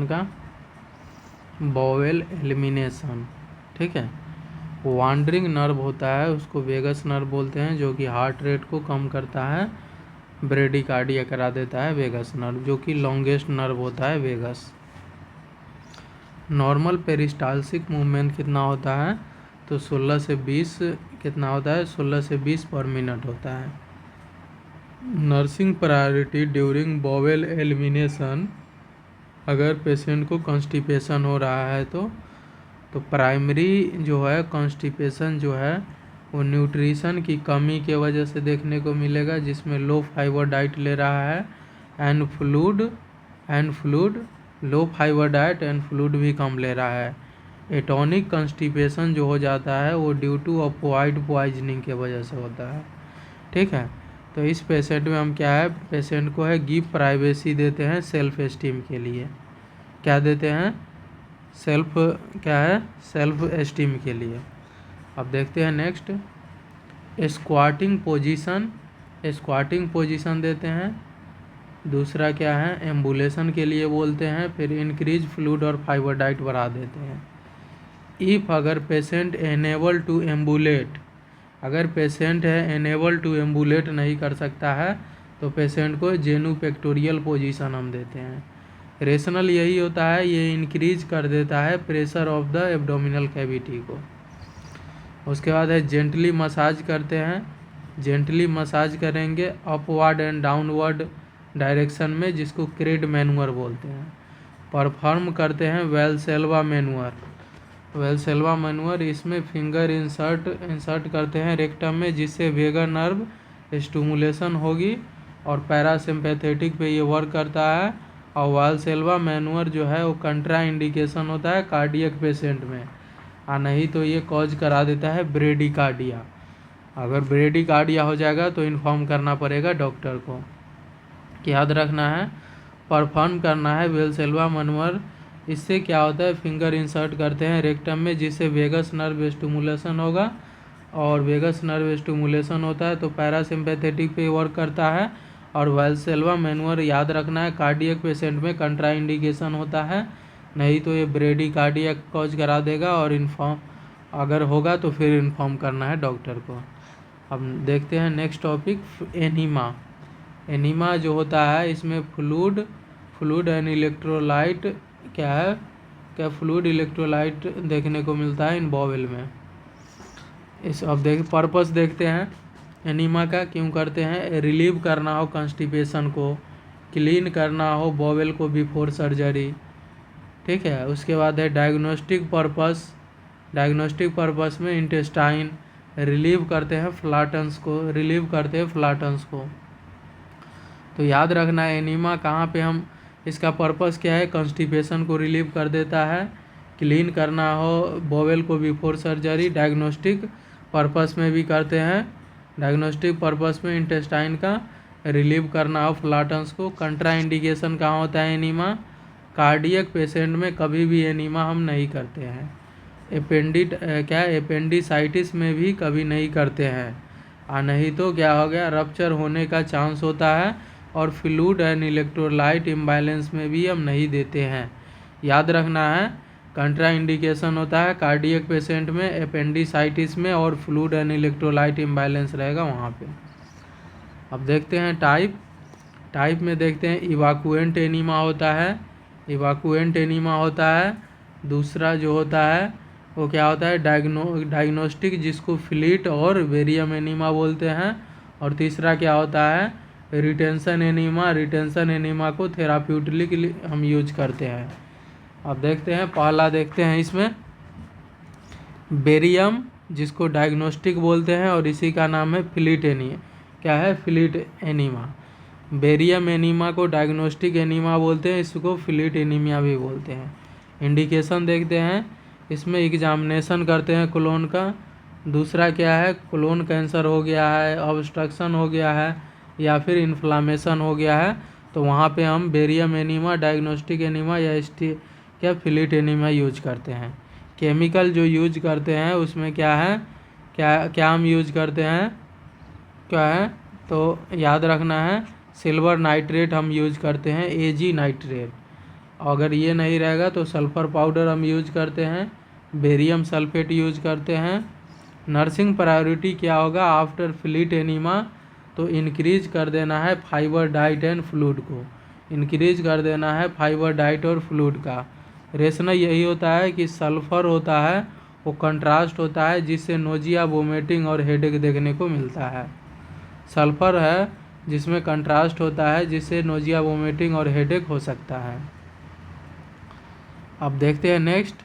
का, bowel elimination, ठीक है। वांडरिंग नर्व होता है उसको वेगस नर्व बोलते हैं, जो कि हार्ट रेट को कम करता है, ब्रेडिकार्डिया करा देता है वेगस नर्व, जो कि लॉन्गेस्ट नर्व होता है वेगस। नॉर्मल पेरिस्टाल्सिक मूवमेंट कितना होता है, तो 16 से 20 कितना होता है, 16 से 20 पर मिनट होता है। Nursing priority during bowel elimination, अगर पेशेंट को कॉन्स्टिपेशन हो रहा है तो प्राइमरी जो है कॉन्स्टिपेशन जो है वो न्यूट्रिशन की कमी के वजह से देखने को मिलेगा, जिसमें लो फाइबर डाइट ले रहा है and fluid low fibre diet and fluid भी कम ले रहा है। एटॉनिक कॉन्स्टिपेशन जो हो जाता है वो ड्यू टू ऑपोइड पॉइजनिंग के वजह से होता है, ठीक है। तो इस पेशेंट में हम क्या है, पेशेंट को है गिव प्राइवेसी देते हैं सेल्फ एस्टीम के लिए, क्या देते हैं, सेल्फ एस्टीम के लिए। अब देखते हैं नेक्स्ट, स्क्वाटिंग पोजीशन देते हैं। दूसरा क्या है, एम्बुलेशन के लिए बोलते हैं। फिर इंक्रीज फ्लूइड और फाइबर डाइट बढ़ा देते हैं। इफ़ अगर पेशेंट एनेबल टू एम्बुलेट, अगर पेशेंट है एनेबल टू एम्बुलेट नहीं कर सकता है तो पेशेंट को जेनु पेक्टोरियल पोजीशन हम देते हैं। रेशनल यही होता है, ये इंक्रीज कर देता है pressure of the abdominal cavity को। उसके बाद है जेंटली मसाज करते हैं, जेंटली मसाज करेंगे अपवर्ड एंड डाउनवर्ड डायरेक्शन में, जिसको क्रेड मैनुअर बोलते हैं। परफॉर्म करते हैं वेलसेल्वा मैनुअर, इसमें फिंगर इंसर्ट करते हैं रेक्टम में, जिससे वेगा नर्व स्टिमुलेशन होगी और पैरासिम्पैथेटिक पे ये वर्क करता है। और वेलसेल्वा मैनुअर जो है वो कंट्रा इंडिकेशन होता है कार्डियक पेशेंट में, और नहीं तो ये कॉज करा देता है ब्रेडिकार्डिया। अगर ब्रेडिकार्डिया हो जाएगा तो इन्फॉर्म करना पड़ेगा डॉक्टर को। याद रखना है, परफॉर्म करना है वेलसेल्वा मैनुअर। इससे क्या होता है, फिंगर इंसर्ट करते हैं रेक्टम में, जिससे वेगस नर्व स्टिमुलेशन होगा, और वेगस नर्व स्टिमुलेशन होता है तो पैरासिम्पैथेटिक पे वर्क करता है। और वेलसेल्वा मैनुअर याद रखना है कार्डियक पेशेंट में कंट्रा इंडिकेशन होता है, नहीं तो ये ब्रेडिकार्डिया कॉज करा देगा, और इन्फॉर्म अगर होगा तो फिर इन्फॉर्म करना है डॉक्टर को। अब देखते हैं नेक्स्ट टॉपिक, एनीमा जो होता है इसमें fluid and electrolyte fluid electrolyte देखने को मिलता है इन बॉवेल में। अब पर्पस देखते हैं एनीमा का, क्यों करते हैं, रिलीव करना हो कॉन्स्टिपेशन को, क्लीन करना हो बॉवेल को बिफोर सर्जरी, ठीक है। उसके बाद है डायग्नोस्टिक पर्पस में इंटेस्टाइन रिलीव करते हैं फ्लाटन्स को। तो याद रखना है एनीमा कहाँ पे हम, इसका पर्पस क्या है, कॉन्स्टिपेशन को रिलीव कर देता है, क्लीन करना हो बॉवेल को बिफोर सर्जरी, डायग्नोस्टिक पर्पस में भी करते हैं, डायग्नोस्टिक पर्पस में इंटेस्टाइन का रिलीव करना हो फ्लाटन्स को। कंट्रा इंडिकेशन कहाँ होता है एनीमा, कार्डियक पेशेंट में कभी भी एनीमा हम नहीं करते हैं। एपेंडिसाइटिस में भी कभी नहीं करते हैं, और नहीं तो क्या हो गया, रप्चर होने का चांस होता है। और फ्लूइड एंड इलेक्ट्रोलाइट इम्बैलेंस में भी हम नहीं देते हैं। याद रखना है, कंट्रा इंडिकेशन होता है कार्डियक पेशेंट में, एपेंडिसाइटिस में, और फ्लूइड एंड इलेक्ट्रोलाइट इम्बैलेंस रहेगा वहाँ पे। अब देखते हैं टाइप में देखते हैं इवाकुएंट एनीमा होता है। दूसरा जो होता है वो क्या होता है, डायग्नोस्टिक, जिसको फ्लीट और वेरियम एनीमा बोलते हैं। और तीसरा क्या होता है, रिटेंशन एनीमा को थेराप्यूटिकली हम यूज करते हैं। अब देखते हैं पहला देखते हैं इसमें बेरियम, जिसको डायग्नोस्टिक बोलते हैं, और इसी का नाम है फ्लीट एनीमा। बेरियम एनीमा को डायग्नोस्टिक एनीमा बोलते हैं, इसको फ्लीट एनीमिया भी बोलते हैं। इंडिकेशन देखते हैं, इसमें एग्जामिनेशन करते हैं कोलोन का। दूसरा क्या है, कोलोन कैंसर हो गया है, ऑब्स्ट्रक्शन हो गया है, या फिर इन्फ्लामेशन हो गया है, तो वहाँ पे हम बेरियम एनीमा, डायग्नोस्टिक एनीमा या फ्लीट एनीमा यूज करते हैं। केमिकल जो यूज करते हैं उसमें क्या है, क्या हम यूज करते हैं, क्या है, तो याद रखना है सिल्वर नाइट्रेट हम यूज करते हैं, AG नाइट्रेट। अगर ये नहीं रहेगा तो सल्फ़र पाउडर हम यूज करते हैं, बेरियम सल्फेट यूज करते हैं। नर्सिंग प्रायोरिटी क्या होगा आफ्टर फ्लीट एनीमा, तो इंक्रीज कर देना है फाइबर डाइट एंड फ्लूइड को, इंक्रीज कर देना है फाइबर डाइट और फ्लूइड का। रेशनल यही होता है कि सल्फ़र होता है वो कंट्रास्ट होता है जिससे नोजिया, वोमिटिंग और हेडेक देखने को मिलता है। सल्फ़र है जिसमें कंट्रास्ट होता है जिससे नोजिया, वोमिटिंग और हेडेक हो सकता है। अब देखते हैं नेक्स्ट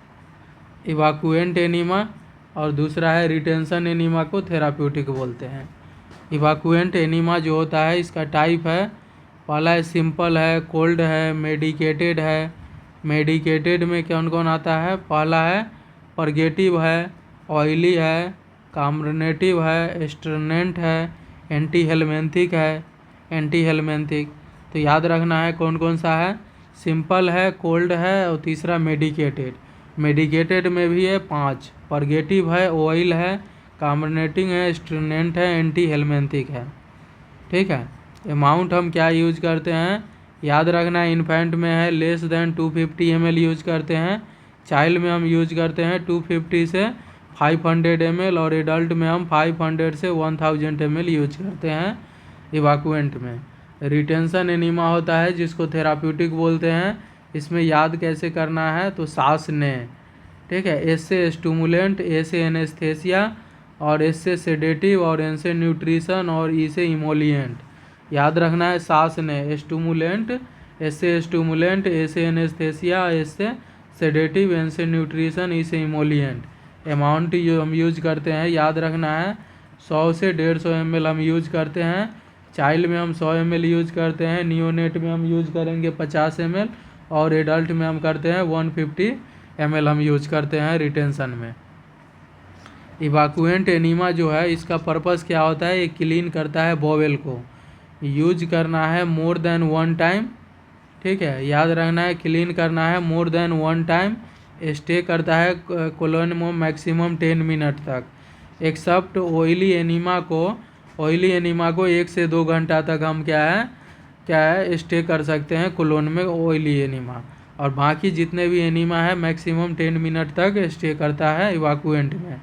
इवाकुएंट एनीमा, और दूसरा है रिटेंशन एनीमा को थेराप्यूटिक बोलते हैं। इवाकुएंट एनीमा जो होता है इसका टाइप है, पहला है सिंपल है, कोल्ड है, मेडिकेटेड है। मेडिकेटेड में कौन कौन आता है, पहला है परगेटिव है, ऑयली है, कार्बोनेटिव है, एस्टर्नेंट है, एंटी हेलमेंथिक है, एंटी हेलमेंथिक। तो याद रखना है कौन कौन सा है, सिंपल है, कोल्ड है और तीसरा मेडिकेटेड। मेडिकेटेड में भी है 5, परगेटिव है, ऑयल है, कार्बोनेटिंग है, एस्टर्नेंट है, एंटी हेलमेंथिक है। ठीक है। अमाउंट हम क्या यूज करते हैं, याद रखना है इन्फेंट में है लेस देन 250 ml यूज करते हैं, चाइल्ड में हम यूज करते हैं 250 से 500 ml, और एडल्ट में हम 500 से 1000 ml यूज करते हैं इवाकुएंट में। रिटेंशन एनीमा होता है जिसको थेराप्यूटिक बोलते हैं। इसमें याद कैसे करना है, तो सांस ने, ठीक है, एस से स्टूमुलेंट, ए से एनेस्थेसिया, और एस से सेडेटिव, और एन से न्यूट्रिशन, और ई से इमोलिएंट। याद रखना है सांस ने स्टूमुलेंट, एस से स्टूमुलेंट, ए से एनेस्थेसिया, एस से सेडेटिव, एन से न्यूट्रिशन, ई से इमोलिएंट। अमाउंट जो हम यूज करते हैं याद रखना है 100 से 150 ml हम यूज करते हैं। चाइल्ड में हम 100 ml यूज करते हैं, नियोनेट में हम यूज करेंगे 50 ml, और एडल्ट में हम करते हैं 150 ml हम यूज करते हैं रिटेंशन में। इवाकुएंट एनीमा जो है इसका पर्पस क्या होता है, ये क्लीन करता है बॉवेल को, यूज करना है मोर देन 1 टाइम। ठीक है, याद रखना है क्लीन करना है मोर देन 1 टाइम, स्टे करता है कोलोन में मैक्सिमम 10 मिनट तक। एक्सेप्ट ऑयली एनीमा को 1 से 2 घंटा तक हम क्या है स्टे कर सकते हैं कोलोन में ऑयली एनीमा, और बाकी जितने भी एनीमा है मैक्सिमम 10 मिनट तक स्टे करता है इवाकुएंट में।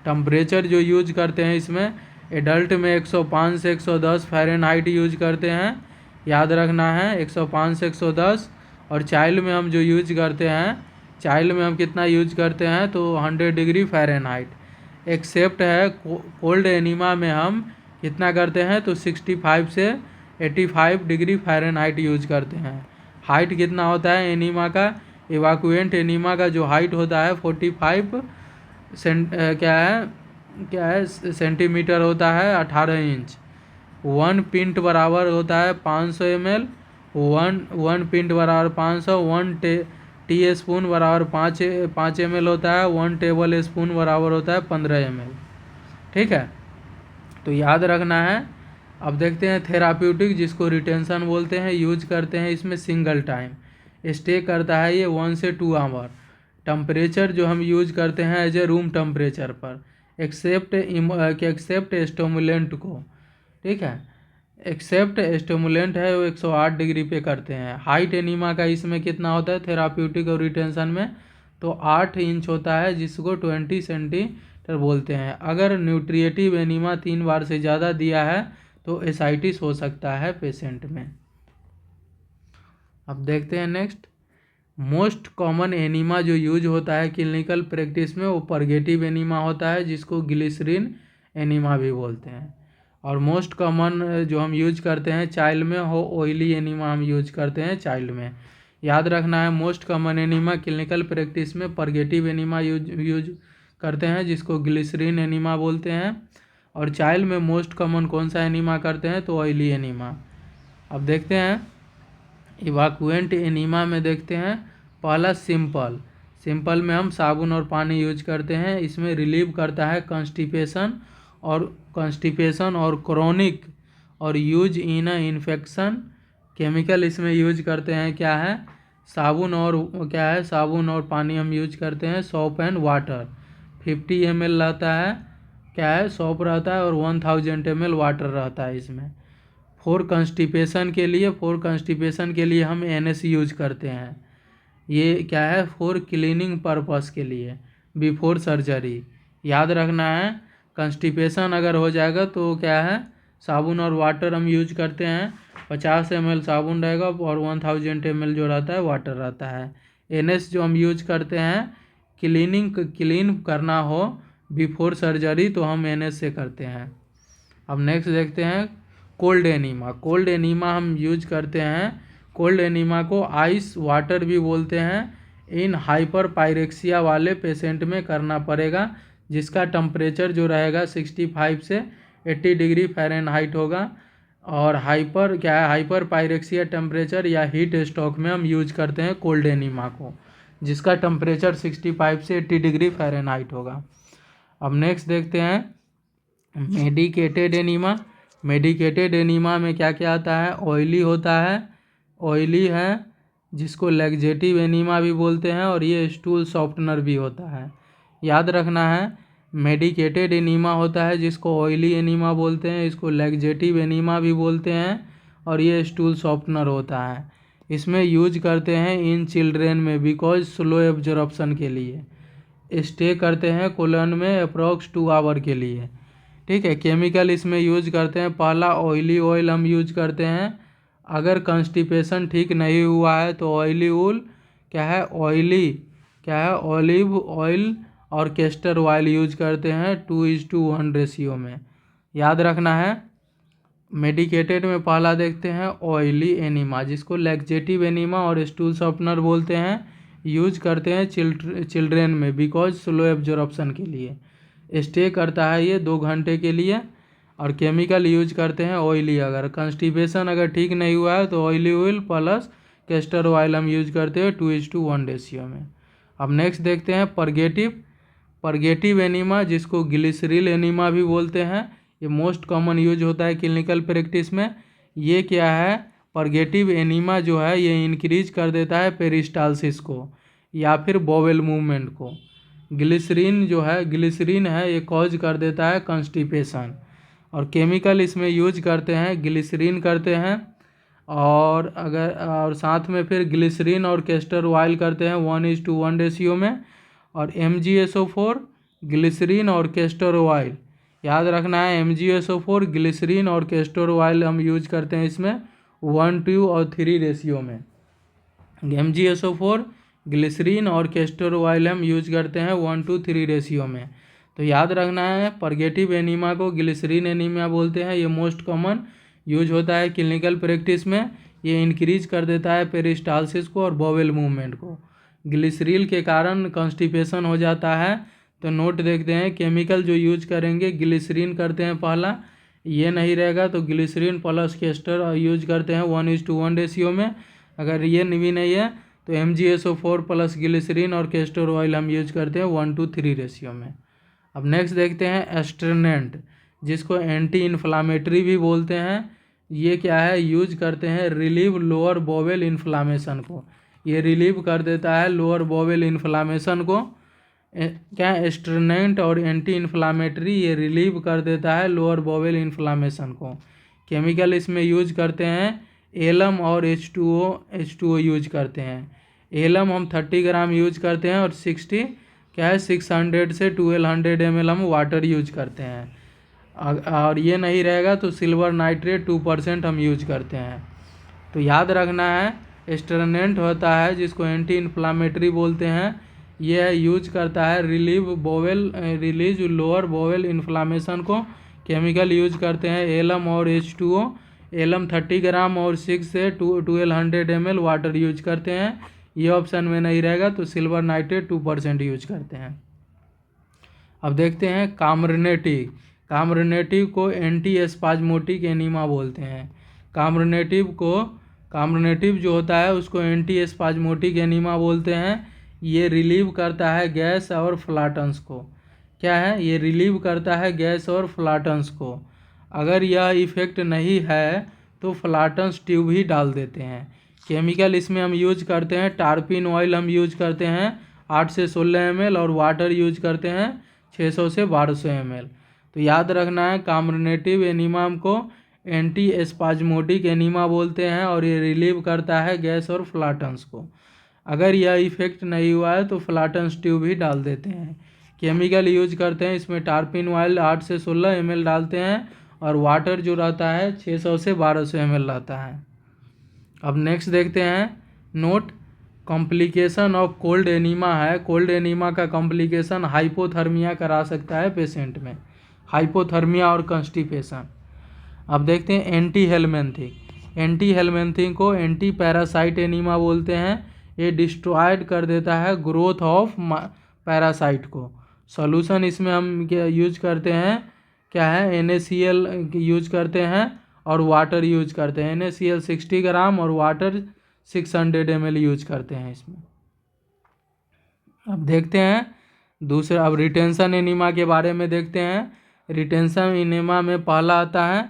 टेम्परेचर जो यूज करते हैं इसमें एडल्ट में 105 से 110 फ़ारेनहाइट यूज करते हैं, याद रखना है 105 से 110। और चाइल्ड में हम जो यूज करते हैं, चाइल्ड में हम कितना यूज करते हैं, तो 100 डिग्री फ़ारेनहाइट। एक्सेप्ट है कोल्ड एनीमा में हम कितना करते हैं, तो 65 से 85 डिग्री फ़ारेनहाइट यूज करते हैं। हाइट कितना होता है एनीमा का, इवाकुएंट एनीमा का जो हाइट होता है 45 सेंटीमीटर होता है, 18 इंच। 1 पिंट बराबर होता है 500 ml, 1 पिंट बराबर 500, 1 टी स्पून बराबर 5 ml होता है, 1 टेबल स्पून बराबर होता है 15 ml। ठीक है, तो याद रखना है। अब देखते हैं थेराप्यूटिक जिसको रिटेंशन बोलते हैं, यूज करते हैं इसमें सिंगल टाइम, स्टे करता है ये 1 से 2 आवर। टेम्परेचर जो हम यूज करते हैं एज ए रूम टेम्परेचर पर, एक्सेप्ट स्टिमुलेंट को। ठीक है, एक्सेप्ट स्टिमुलेंट है वो 108 डिग्री पे करते हैं। हाइट एनीमा का इसमें कितना होता है थेराप्यूटिक और रिटेंशन में, तो 8 इंच होता है जिसको 20 सेंटीमीटर बोलते हैं। अगर न्यूट्रिएटिव एनीमा 3 बार से ज़्यादा दिया है तो एसाइटिस हो सकता है पेशेंट में। अब देखते हैं नेक्स्ट, मोस्ट कॉमन एनीमा जो यूज होता है क्लिनिकल प्रैक्टिस में वो परगेटिव एनीमा होता है जिसको ग्लिसरीन एनीमा भी बोलते हैं। और मोस्ट कॉमन जो हम यूज करते हैं चाइल्ड में हो ऑयली एनीमा हम यूज करते हैं चाइल्ड में। याद रखना है most common enema clinical practice में परगेटिव एनीमा यूज करते हैं जिसको ग्लिसरीन एनीमा बोलते हैं, और चाइल्ड में मोस्ट कॉमन कौन सा एनीमा करते हैं, तो ऑयली एनीमा। अब देखते हैं इवाकुएंट एनीमा में देखते हैं, पहला सिंपल में हम साबुन और पानी यूज करते हैं। इसमें रिलीव करता है कॉन्स्टिपेशन और क्रोनिक और यूज इन इन्फेक्शन। केमिकल इसमें यूज करते हैं क्या है, साबुन और पानी हम यूज करते हैं। सोप एंड वाटर 50 ml रहता है, क्या है सोप रहता है, और 1000 ml वाटर रहता है इसमें। फॉर कॉन्स्टिपेशन के लिए हम NS यूज करते हैं। ये क्या है, फॉर क्लीनिंग पर्पस के लिए बिफोर सर्जरी। याद रखना है, कंस्टिपेशन अगर हो जाएगा तो क्या है, साबुन और वाटर हम यूज करते हैं। 50 ml साबुन रहेगा और 1000 ml जो रहता है वाटर रहता है। NS जो हम यूज करते हैं क्लीन करना हो बिफोर सर्जरी तो हम NS से करते हैं। अब नेक्स्ट देखते हैं कोल्ड एनीमा। कोल्ड एनीमा हम यूज करते हैं, कोल्ड एनीमा को आइस वाटर भी बोलते हैं। इन हाइपर पायरेक्सिया वाले पेशेंट में करना पड़ेगा, जिसका टेम्परेचर जो रहेगा 65 से 80 डिग्री फ़ारेनहाइट होगा। और हाइपर क्या है, हाइपर पायरेक्सिया टेम्परेचर या हीट स्ट्रोक में हम यूज करते हैं कोल्ड एनीमा को, जिसका टेम्परेचर 65 से 80 डिग्री फ़ारेनहाइट होगा। अब नेक्स्ट देखते हैं मेडिकेटेड एनीमा। मेडिकेटेड एनीमा में क्या क्या आता है, ऑयली होता है, ऑयली है जिसको लैक्जेटिव एनीमा भी बोलते हैं, और ये स्टूल सॉफ्टनर भी होता है। याद रखना है, मेडिकेटेड एनीमा होता है जिसको ऑयली एनीमा बोलते हैं, इसको लैक्जेटिव एनीमा भी बोलते हैं, और ये स्टूल सॉफ्टनर होता है। इसमें यूज करते हैं इन चिल्ड्रेन में बिकॉज स्लो एब्जॉर्प्शन के लिए, स्टे करते हैं कोलन में अप्रॉक्स 2 आवर के लिए। ठीक है, केमिकल इसमें यूज करते हैं, पहला ऑयली ऑयल हम यूज करते हैं। अगर कंस्टिपेशन ठीक नहीं हुआ है तो ऑयली ऑयल क्या है, ऑयली क्या है, ऑलिव ऑयल और कैस्टर ऑयल यूज करते हैं 2:1 रेशियो में। याद रखना है, मेडिकेटेड में पहला देखते हैं ऑयली एनीमा, जिसको लैक्जेटिव एनीमा और स्टूल सॉफ्टनर बोलते हैं। यूज करते हैं चिल्ड्रेन में बिकॉज स्लो एब्जॉर्प्शन के लिए, स्टे करता है ये 2 घंटे के लिए। और केमिकल यूज करते हैं ऑयली, अगर कंस्टिपेशन अगर ठीक नहीं हुआ है तो oily oil plus castor oil हम यूज करते हैं 2:1 रेशियो में। अब नेक्स्ट देखते हैं परगेटिव। परगेटिव एनीमा जिसको ग्लिसरील एनीमा भी बोलते हैं, ये मोस्ट कॉमन यूज होता है क्लिनिकल प्रैक्टिस में। ये क्या है, परगेटिव एनीमा जो है ये इंक्रीज कर देता है पेरिस्टालसिस को या फिर बॉवेल मूवमेंट को। ग्लिसरीन जो है, ग्लिसरीन है, ये कॉज कर देता है कंस्टिपेशन। और केमिकल इसमें यूज करते हैं ग्लिसरीन करते हैं, और साथ में फिर ग्लिसरीन और कैस्टर ऑयल करते हैं 1:1 रेशियो में। और MgSO4 ग्लिसरीन और कैस्टर ऑयल, याद रखना है MgSO4 ग्लिसरीन और कैस्टर ऑयल हम यूज करते हैं इसमें 1:2 और 3 रेशियो में। MgSO4 ग्लिसरीन और कैस्टर ऑयल हम यूज करते हैं 1:3 रेशियो में। तो याद रखना है, परगेटिव एनीमा को ग्लिसरीन एनीमिया बोलते हैं, ये मोस्ट कॉमन यूज होता है क्लिनिकल प्रैक्टिस में। ये इंक्रीज कर देता है पेरिस्टालसिस को और बॉवेल मूवमेंट को। ग्लिसरीन के कारण कॉन्स्टिपेशन हो जाता है, तो नोट देखते हैं केमिकल जो यूज करेंगे ग्लिसरीन करते हैं पहला, ये नहीं रहेगा तो ग्लिसरीन प्लस कैस्टर यूज करते हैं 1:1 रेशियो में। अगर ये भी नहीं है तो MgSO4 प्लस ग्लिसरीन और कैस्टर ऑयल हम यूज करते हैं 1:3 रेशियो में। अब नेक्स्ट देखते हैं एस्टर्नेंट, जिसको एंटी इन्फ्लामेटरी भी बोलते हैं। ये क्या है, यूज करते हैं रिलीव लोअर बॉवेल इन्फ्लामेशन को, ये रिलीव कर देता है लोअर बॉवेल इन्फ्लामेशन को। क्या एस्टर्नेंट और एंटी इन्फ्लामेटरी ये रिलीव कर देता है लोअर बॉवेल इन्फ्लामेशन को। केमिकल इसमें यूज करते हैं एलम और H2O यूज करते हैं। एलम हम 30 ग्राम यूज करते हैं, और 600 से 1200 ml हम वाटर यूज करते हैं। और ये नहीं रहेगा तो सिल्वर नाइट्रेट 2% हम यूज करते हैं। तो याद रखना है, एस्टर्नेंट होता है जिसको एंटी इन्फ्लामेटरी बोलते हैं, ये यूज करता है रिलीज लोअर बॉवेल इन्फ्लामेशन को। केमिकल यूज करते हैं एलम और H2O। एलम 30 ग्राम और 6 से 1200 ml वाटर यूज करते हैं। ये ऑप्शन में नहीं रहेगा तो सिल्वर नाइट्रेट 2% यूज करते हैं। अब देखते हैं कामरनेटिव। कामरनेटिव को एंटी एस्पाज्मोटिक एनीमा बोलते हैं। कामरनेटिव जो होता है उसको एंटी एस्पाज्मोटिक एनीमा बोलते हैं। ये रिलीव करता है गैस और फ्लाटन्स को। क्या है, ये रिलीव करता है गैस और फ्लाटन्स को। अगर यह इफेक्ट नहीं है तो फ्लाटन्स ट्यूब ही डाल देते हैं। केमिकल इसमें हम यूज करते हैं टार्पिन ऑयल हम यूज करते हैं 8 से 16 ml, और वाटर यूज करते हैं 600 से 1200 ml। तो याद रखना है, कामरनेटिव एनीमा को एंटी एस्पाज्मोटिक एनीमा बोलते हैं, और ये रिलीव करता है गैस और फ्लाटन्स को। अगर यह इफेक्ट नहीं हुआ है तो फ्लाटन्स ट्यूब ही डाल देते हैं। केमिकल यूज करते हैं, इसमें टार्पिन ऑयल 8 से 16 ml डालते हैं और वाटर जो रहता है 600 से 1200 ml रहता है। अब नेक्स्ट देखते हैं note, complication of cold enema है। कोल्ड एनीमा का कॉम्प्लिकेशन हाइपोथर्मिया करा सकता है पेशेंट में, हाइपोथर्मिया और कंस्टिपेशन। अब देखते हैं एंटी हेलमेंथिक। एंटी हेलमेंथिक को एंटी पैरासाइट एनीमा बोलते हैं। ये डिस्ट्रॉयड कर देता है ग्रोथ ऑफ पैरासाइट को। सॉल्यूशन इसमें हम क्या यूज करते हैं, क्या है, NaCl यूज करते हैं और वाटर यूज करते हैं। NaCl 60 ग्राम और वाटर 600 ml यूज करते हैं इसमें। अब देखते हैं दूसरा, अब रिटेंशन एनीमा के बारे में देखते हैं। रिटेंशन एनीमा में पहला आता है,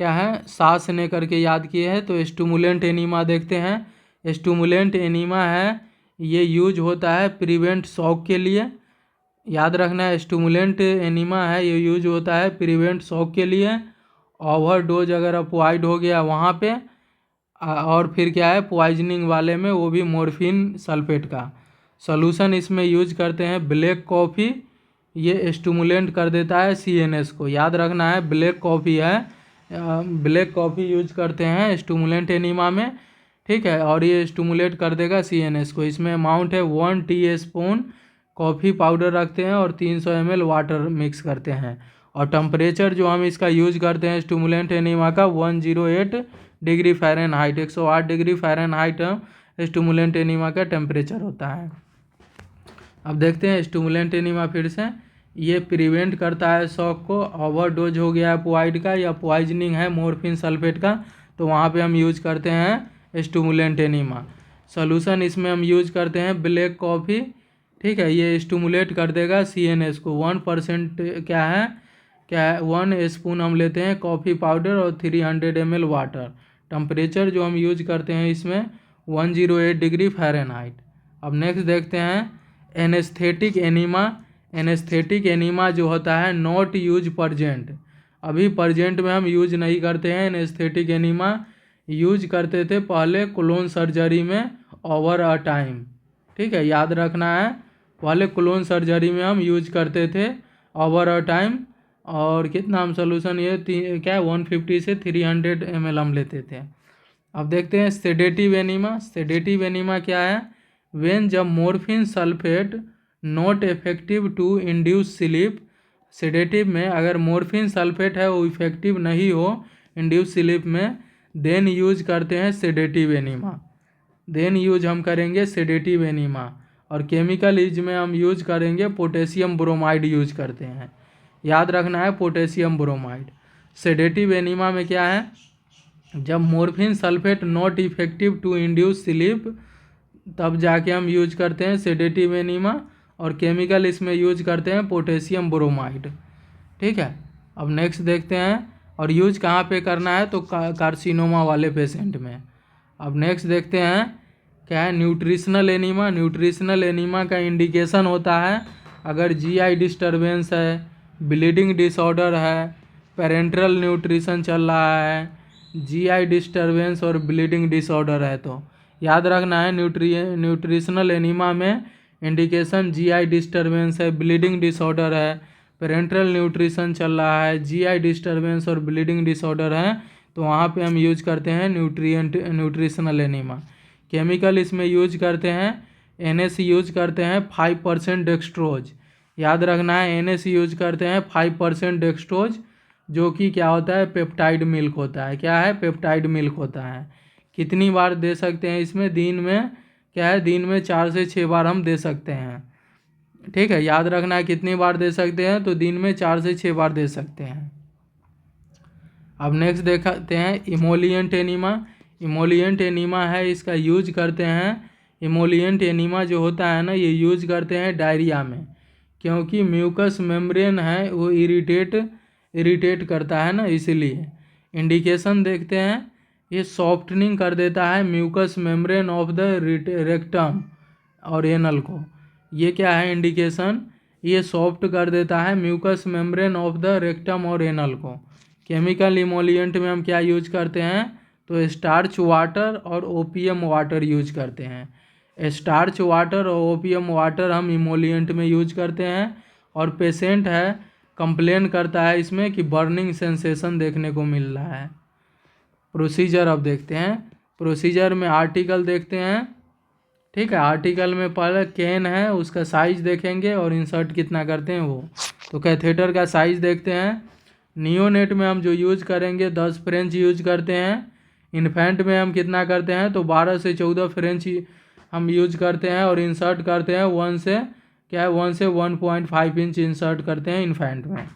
क्या है, सांस ने करके याद किए हैं तो स्टूमुलेंट एनीमा देखते हैं। स्टूमुलेंट एनीमा है, ये यूज होता है प्रिवेंट शॉक के लिए। याद रखना है स्टूमुलेंट एनीमा है, ये यूज होता है प्रिवेंट शॉक के लिए। ओवरडोज अगर अप्वाइड हो गया वहाँ पे, और फिर क्या है पॉइजनिंग वाले में, वो भी मॉर्फिन सल्फेट का। सॉल्यूशन इसमें यूज करते हैं ब्लैक कॉफ़ी, ये स्टूमुलेंट कर देता है CNS को। याद रखना है ब्लैक कॉफ़ी है, ब्लैक कॉफ़ी यूज करते हैं स्टूमुलेंट एनीमा में, ठीक है, और ये स्टूमुलेट कर देगा CNS को। इसमें अमाउंट है 1 टीस्पून कॉफ़ी पाउडर रखते हैं और 300 ml वाटर मिक्स करते हैं। और टेम्परेचर जो हम इसका यूज करते हैं स्टूमुलेंट एनीमा का 108 degree Fahrenheit, 108 degree Fahrenheit stimulant enema का टेम्परेचर होता है। अब देखते हैं स्टूमुलेंट एनीमा फिर से, ये प्रिवेंट करता है शॉक को। ओवरडोज हो गया है पॉइड का या पॉइजनिंग है मॉर्फिन सल्फेट का, तो वहाँ पे हम यूज करते हैं स्टूमुलेंट एनीमा। सॉल्यूशन इसमें हम यूज करते हैं ब्लैक कॉफ़ी, ठीक है, ये स्टूमुलेट कर देगा CNS को। 1% क्या है 1 स्पून हम लेते हैं कॉफ़ी पाउडर और 300 ml वाटर। टेम्परेचर जो हम यूज करते हैं इसमें 108 डिग्री फ़ारेनहाइट। अब नेक्स्ट देखते हैं एनेस्थेटिक एनीमा। एनेस्थेटिक एनीमा जो होता है नॉट यूज परजेंट, अभी परजेंट में हम यूज नहीं करते हैं एनेस्थेटिक एनीमा। यूज करते थे पहले कोलोन सर्जरी में ओवर अ टाइम, ठीक है, याद रखना है, पहले कोलोन सर्जरी में हम यूज करते थे ओवर अ टाइम। और कितना हम सोल्यूशन ये क्या है 150 से 300 ml हम लेते थे। अब देखते हैं सेडेटिव एनीमा। सेडेटिव एनीमा क्या है, वेन जब morphine sulphate not effective to induce sleep. Sedative में अगर मॉर्फिन सल्फेट है वो इफेक्टिव नहीं हो इंड्यूस स्लीप में, देन यूज करते हैं सेडेटिव एनीमा। देन यूज हम करेंगे सेडेटिव एनीमा। और केमिकल यूज में हम यूज करेंगे पोटेशियम ब्रोमाइड यूज करते हैं, याद रखना है पोटेशियम ब्रोमाइड। सेडेटिव एनीमा में क्या है, जब morphine sulphate not effective to induce sleep, तब जाके हम यूज करते हैं सेडेटिव एनीमा। और केमिकल इसमें यूज करते हैं पोटेशियम ब्रोमाइड, ठीक है। अब नेक्स्ट देखते हैं, और यूज कहाँ पे करना है तो कार्सिनोमा वाले पेशेंट में। अब नेक्स्ट देखते हैं क्या है न्यूट्रिशनल एनीमा। न्यूट्रिशनल एनीमा का इंडिकेशन होता है अगर GI डिस्टर्बेंस है, ब्लीडिंग डिसऑर्डर है, पेरेंट्रल न्यूट्रिशन चल रहा है, GI डिस्टर्बेंस और ब्लीडिंग डिसऑर्डर है। तो याद रखना है न्यूट्रिशनल एनीमा में इंडिकेशन GI डिस्टर्बेंस है, ब्लीडिंग डिसऑर्डर है, पेरेंट्रल न्यूट्रिशन चल रहा है, GI डिस्टर्बेंस और ब्लीडिंग डिसऑर्डर है, तो वहाँ पे हम यूज करते हैं न्यूट्रिशनल एनीमा। केमिकल इसमें यूज करते हैं NaC यूज करते हैं 5% डेक्सट्रोज। याद रखना है NaC यूज करते हैं 5% डेक्सट्रोज, जो कि क्या होता है पेप्टाइड मिल्क होता है। क्या है, पेप्टाइड मिल्क होता है। कितनी बार दे सकते हैं इसमें, दिन में क्या है, दिन में 4 से 6 बार हम दे सकते हैं, ठीक है, याद रखना है कितनी बार दे सकते हैं, तो दिन में 4 से 6 बार दे सकते हैं। अब नेक्स्ट देखते हैं इमोलिएंट एनीमा। इमोलिएंट एनीमा है, इसका यूज करते हैं, इमोलिएंट एनीमा जो होता है ना, ये यूज करते हैं डायरिया में, क्योंकि म्यूकस मेम्ब्रेन है वो इरिटेट करता है ना, इसलिए। इंडिकेशन देखते हैं, ये सॉफ्टनिंग कर देता है mucus membrane of the rectum और एनल को। ये क्या है इंडिकेशन, ये सॉफ्ट कर देता है mucus membrane of the rectum और एनल को। केमिकल इमोलिएंट में हम क्या यूज करते हैं तो स्टार्च वाटर और ओपियम वाटर यूज करते हैं। स्टार्च वाटर और ओपियम वाटर हम इमोलिएंट में यूज करते हैं। और पेशेंट है कंप्लेन करता है इसमें कि बर्निंग सेंसेशन देखने को मिल रहा है। प्रोसीजर अब देखते हैं। प्रोसीजर में आर्टिकल देखते हैं। ठीक है, आर्टिकल में पहले कैन है उसका साइज देखेंगे और इंसर्ट कितना करते हैं वो। तो कैथेटर का साइज देखते हैं। नियोनेट में हम जो यूज करेंगे 10 फ्रेंच यूज करते हैं। इन्फेंट में हम कितना करते हैं तो 12 से 14 फ्रेंच हम यूज करते हैं। और इंसर्ट करते हैं 1 से 1.5 इंच इंसर्ट करते हैं इन्फेंट में।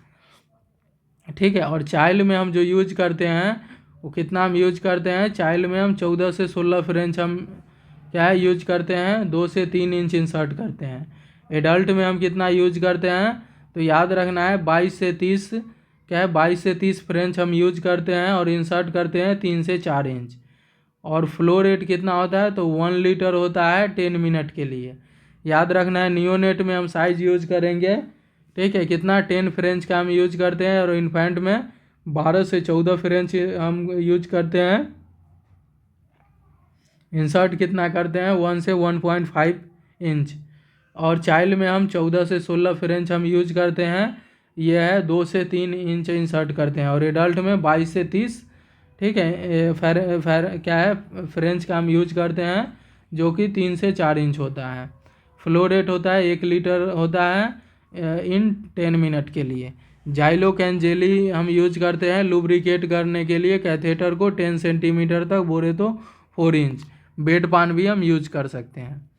ठीक है, और चाइल्ड में हम जो यूज करते हैं वो कितना हम यूज करते हैं, चाइल्ड में हम 14 से 16 फ्रेंच हम यूज करते हैं, 2 से 3 इंच इंसर्ट करते हैं। एडल्ट में हम कितना यूज करते हैं तो याद रखना है 22 से 30 फ्रेंच हम यूज करते हैं और इंसर्ट करते हैं 3 से 4 इंच। और फ्लो रेट कितना होता है तो 1 लीटर होता है 10 मिनट के लिए। याद रखना है नियोनेट में हम साइज यूज करेंगे, ठीक है, कितना 10 फ्रेंच का हम यूज करते हैं। और इन्फेंट में 12 से 14 फ्रेंच हम यूज करते हैं। इंसर्ट कितना करते हैं 1 से 1.5 इंच। और चाइल्ड में हम 14 से 16 फ्रेंच हम यूज करते हैं, यह है 2 से 3 इंच इंसर्ट करते हैं। और एडल्ट में 22 से 30, ठीक है, फ्रेंच का हम यूज करते हैं जो कि 3 से 4 इंच होता है। फ्लो रेट होता है 1 लीटर होता है इन 10 मिनट के लिए। जाइलोकैन जेली हम यूज करते हैं लुब्रिकेट करने के लिए कैथेटर को 10 सेंटीमीटर तक, बोले तो 4 इंच। बेड पान भी हम यूज कर सकते हैं।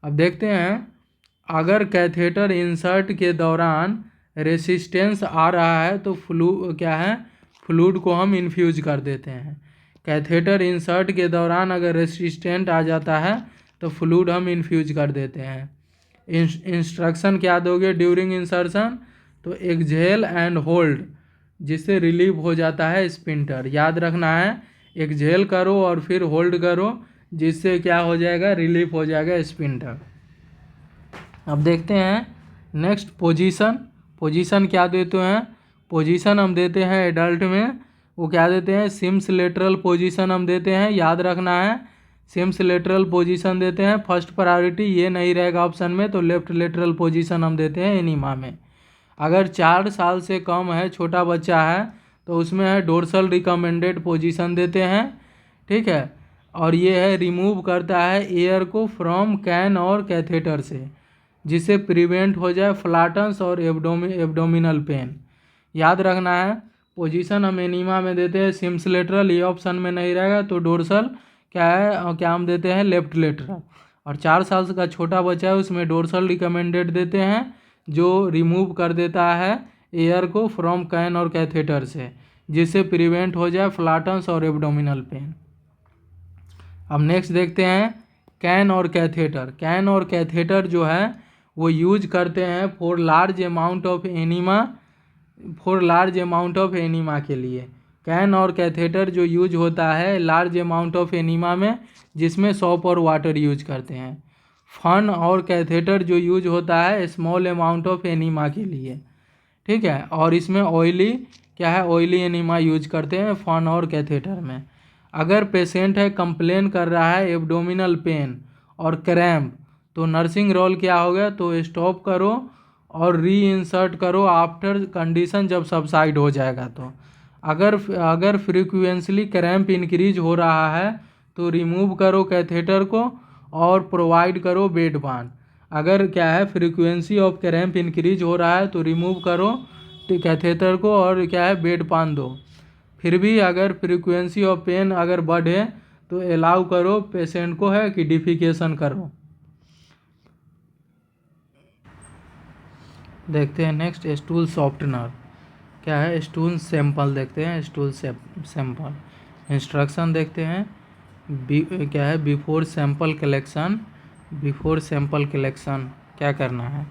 अब देखते हैं अगर कैथेटर इंसर्ट के दौरान रेसिस्टेंस आ रहा है तो फ्लूइड को हम इन्फ्यूज कर देते हैं। कैथेटर इंसर्ट के दौरान अगर रेसिस्टेंट आ जाता है तो फ्लूइड हम इन्फ्यूज कर देते हैं। इंस्ट्रक्शन क्या दोगे ड्यूरिंग इंसर्शन तो एक्सहेल एंड होल्ड, जिससे रिलीव हो जाता है स्पिंटर। याद रखना है एक्सहेल करो और फिर होल्ड करो, जिससे क्या हो जाएगा रिलीफ हो जाएगा स्पिंटर। अब देखते हैं नेक्स्ट पोजीशन क्या देते हैं। पोजीशन हम देते हैं एडल्ट में वो क्या देते हैं सिम्स लेटरल पोजीशन हम देते हैं। याद रखना है सिम्स लेटरल पोजीशन देते हैं। फर्स्ट प्रायोरिटी ये नहीं रहेगा ऑप्शन में, तो लेफ्ट लेटरल पोजीशन हम देते हैं एनीमा में। अगर 4 साल से कम है छोटा बच्चा है तो उसमें है डोर्सल रिकमेंडेड पोजीशन देते हैं। ठीक है, और ये है रिमूव करता है एयर को फ्रॉम कैन और कैथेटर से, जिससे प्रिवेंट हो जाए फ्लैटन्स और एब्डोमिनल पेन। याद रखना है पोजीशन हम एनीमा में देते हैं सिम्स लेटरल, ये ऑप्शन में नहीं रहेगा, तो डोर्सल क्या हम देते हैं लेफ्ट लेटरल। और 4 साल का छोटा बच्चा है उसमें डोर्सल रिकमेंडेड देते हैं, जो रिमूव कर देता है एयर को फ्रॉम कैन और कैथेटर से, जिससे प्रिवेंट हो जाए फ्लैटन्स और एब्डोमिनल पेन। अब नेक्स्ट देखते हैं कैन और कैथेटर। कैन और कैथेटर जो है वो यूज करते हैं for large amount of enema के लिए। कैन और कैथेटर जो यूज होता है लार्ज अमाउंट ऑफ एनीमा में, जिसमें सॉप और वाटर यूज करते हैं। फन और कैथेटर जो यूज होता है स्मॉल अमाउंट ऑफ एनीमा के लिए। ठीक है, और इसमें ऑयली एनीमा यूज करते हैं फन और कैथेटर में। अगर पेशेंट है कंप्लेन कर रहा है एब्डोमिनल पेन और क्रैम्प, तो नर्सिंग रोल क्या होगा तो स्टॉप करो और री इंसर्ट करो आफ्टर कंडीशन जब सबसाइड हो जाएगा। तो अगर फ्रीक्वेंटली क्रैम्प इंक्रीज हो रहा है तो रिमूव करो कैथेटर को और प्रोवाइड करो बेड बांध। अगर फ्रीक्वेंसी ऑफ क्रैम्प इंक्रीज हो रहा है तो रिमूव करो कैथेटर को और बेड बांध दो। फिर भी अगर फ्रीक्वेंसी ऑफ पेन अगर बढ़े तो अलाउ करो पेशेंट को कि डिफिकेशन करो। देखते हैं नेक्स्ट स्टूल सॉफ्टनर क्या है। स्टूल सैंपल देखते हैं। स्टूल सैंपल इंस्ट्रक्शन देखते हैं। बिफोर सैंपल कलेक्शन क्या करना है।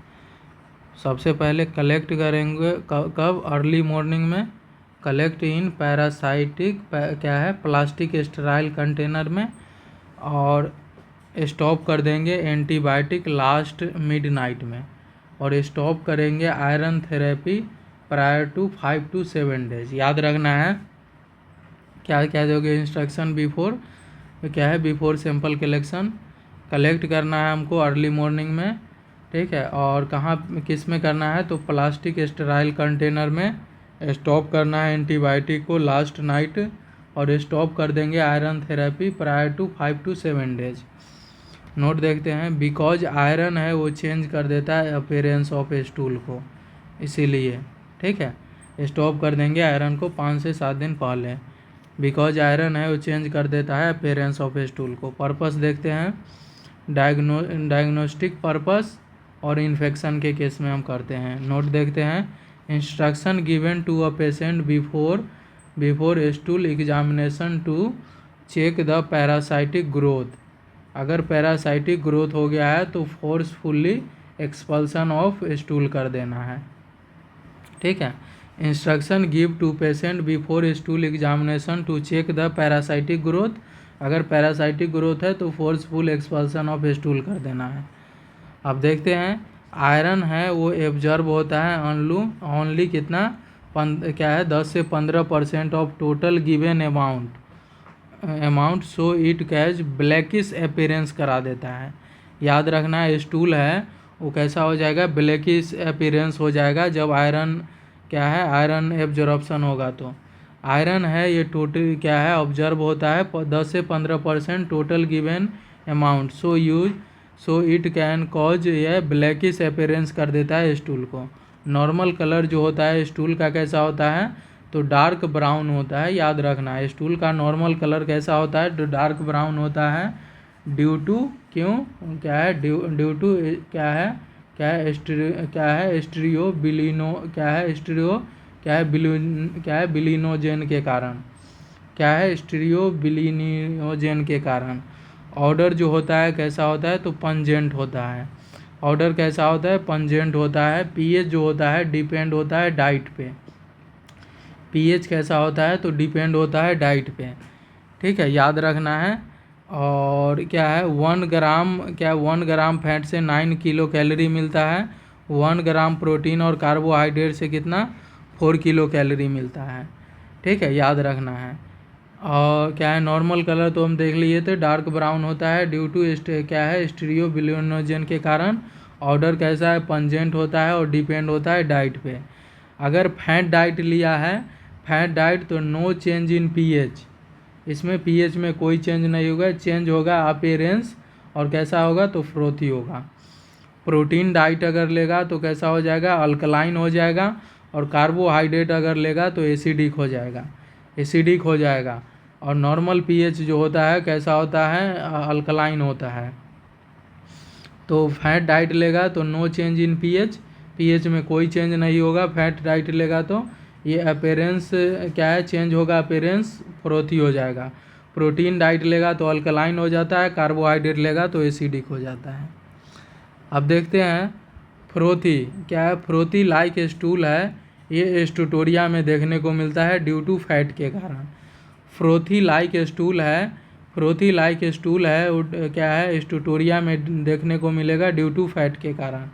सबसे पहले कलेक्ट करेंगे कब अर्ली मॉर्निंग में। कलेक्ट इन पैरासाइटिक प्लास्टिक स्टेराइल कंटेनर में, और स्टॉप कर देंगे एंटीबायोटिक लास्ट मिडनाइट में, और स्टॉप करेंगे iron therapy prior to 5 to 7 days. याद रखना है क्या दोगे instruction before before sample collection. Collect करना है हमको अर्ली मॉर्निंग में, ठीक है। और कहाँ किस में करना है, तो प्लास्टिक स्टेराइल कंटेनर में स्टॉप करना है एंटीबायोटिक को लास्ट नाइट, और स्टॉप कर देंगे iron therapy prior to 5 to 7 days. Note देखते हैं, बिकॉज आयरन है वो चेंज कर देता है अपीयरेंस ऑफ स्टूल को, इसीलिए, ठीक है। स्टॉप कर देंगे आयरन को 5 से 7 दिन पहले, बिकॉज आयरन है वो चेंज कर देता है अपीयरेंस ऑफ स्टूल को। पर्पस देखते हैं, डायग्नोस्टिक पर्पस और इन्फेक्शन के केस में हम करते हैं। नोट देखते हैं, instruction given to a patient before stool examination to check the parasitic growth. अगर पैरासाइटिक ग्रोथ हो गया है तो फोर्सफुली एक्सपल्सन ऑफ स्टूल कर देना है, ठीक है। Instruction give to patient before stool examination to check the parasitic growth. अगर पैरासाइटिक ग्रोथ है तो फोर्सफुल एक्सपल्सन ऑफ स्टूल कर देना है। अब देखते हैं, आयरन है वो एब्जॉर्ब होता है ओनली कितना क्या है 10 से 15% of total given amount so it causes blackish appearance करा देता है। याद रखना है, स्टूल है वो कैसा हो जाएगा, ब्लैकिश अपीयरेंस हो जाएगा जब आयरन क्या है, आयरन एब्जॉर्प्शन होगा। तो आयरन है ये टोटल क्या है ऑब्जर्व होता है 10 से 15% total given amount, so it can cause ये ब्लैकिश अपीयरेंस कर देता है स्टूल को। नॉर्मल कलर जो होता है स्टूल का कैसा होता है, तो डार्क ब्राउन होता है। याद रखना है, स्टूल का नॉर्मल कलर कैसा होता है, तो डार्क ब्राउन होता है ड्यू टू क्यों क्या है ड्यू टू क्या है स्टीरियो बिलिनोजेन के कारण, क्या है स्टीरियो बिलिनोजेन के कारण। ऑर्डर जो होता है कैसा होता है, तो पंजेंट होता है। ऑर्डर कैसा होता है, पंजेंट होता है। पीएच जो होता है डिपेंड होता है डाइट पे। पीएच कैसा होता है, तो डिपेंड होता है डाइट पे, ठीक है, याद रखना है। और क्या है 1 ग्राम फैट से 9 किलो कैलोरी मिलता है। 1 ग्राम प्रोटीन और कार्बोहाइड्रेट से कितना 4 किलो कैलोरी मिलता है, ठीक है, याद रखना है। और क्या है नॉर्मल कलर तो हम देख लिए थे डार्क ब्राउन होता है ड्यू टू क्या है स्टीरियो बिलिनोजेन के कारण। ऑर्डर कैसा है पंजेंट होता है और डिपेंड होता है डाइट पे। अगर फैट डाइट लिया है, फैट डाइट, तो नो चेंज इन पीएच, इसमें पीएच में कोई चेंज नहीं होगा, चेंज होगा अपीयरेंस, और कैसा होगा तो फ्रोथी होगा। प्रोटीन डाइट अगर लेगा तो कैसा हो जाएगा अल्कलाइन हो जाएगा, और कार्बोहाइड्रेट अगर लेगा तो एसिडिक हो जाएगा। और नॉर्मल पीएच जो होता है कैसा होता है अल्कलाइन होता है। तो फैट डाइट लेगा तो नो चेंज इन पीएच में कोई चेंज नहीं होगा। फैट डाइट लेगा तो ये अपीयरेंस क्या है चेंज होगा, अपीयरेंस फ्रोथी हो जाएगा। प्रोटीन डाइट लेगा तो अल्कलाइन हो जाता है, कार्बोहाइड्रेट लेगा तो एसिडिक हो जाता है। अब देखते हैं फ्रोथी क्या है, फ्रोथी लाइक स्टूल है, ये एस्टोटोरिया में देखने को मिलता है ड्यू टू फैट के कारण। फ्रोथी लाइक स्टूल है क्या है एस्टोटोरिया में देखने को मिलेगा ड्यू टू फैट के कारण।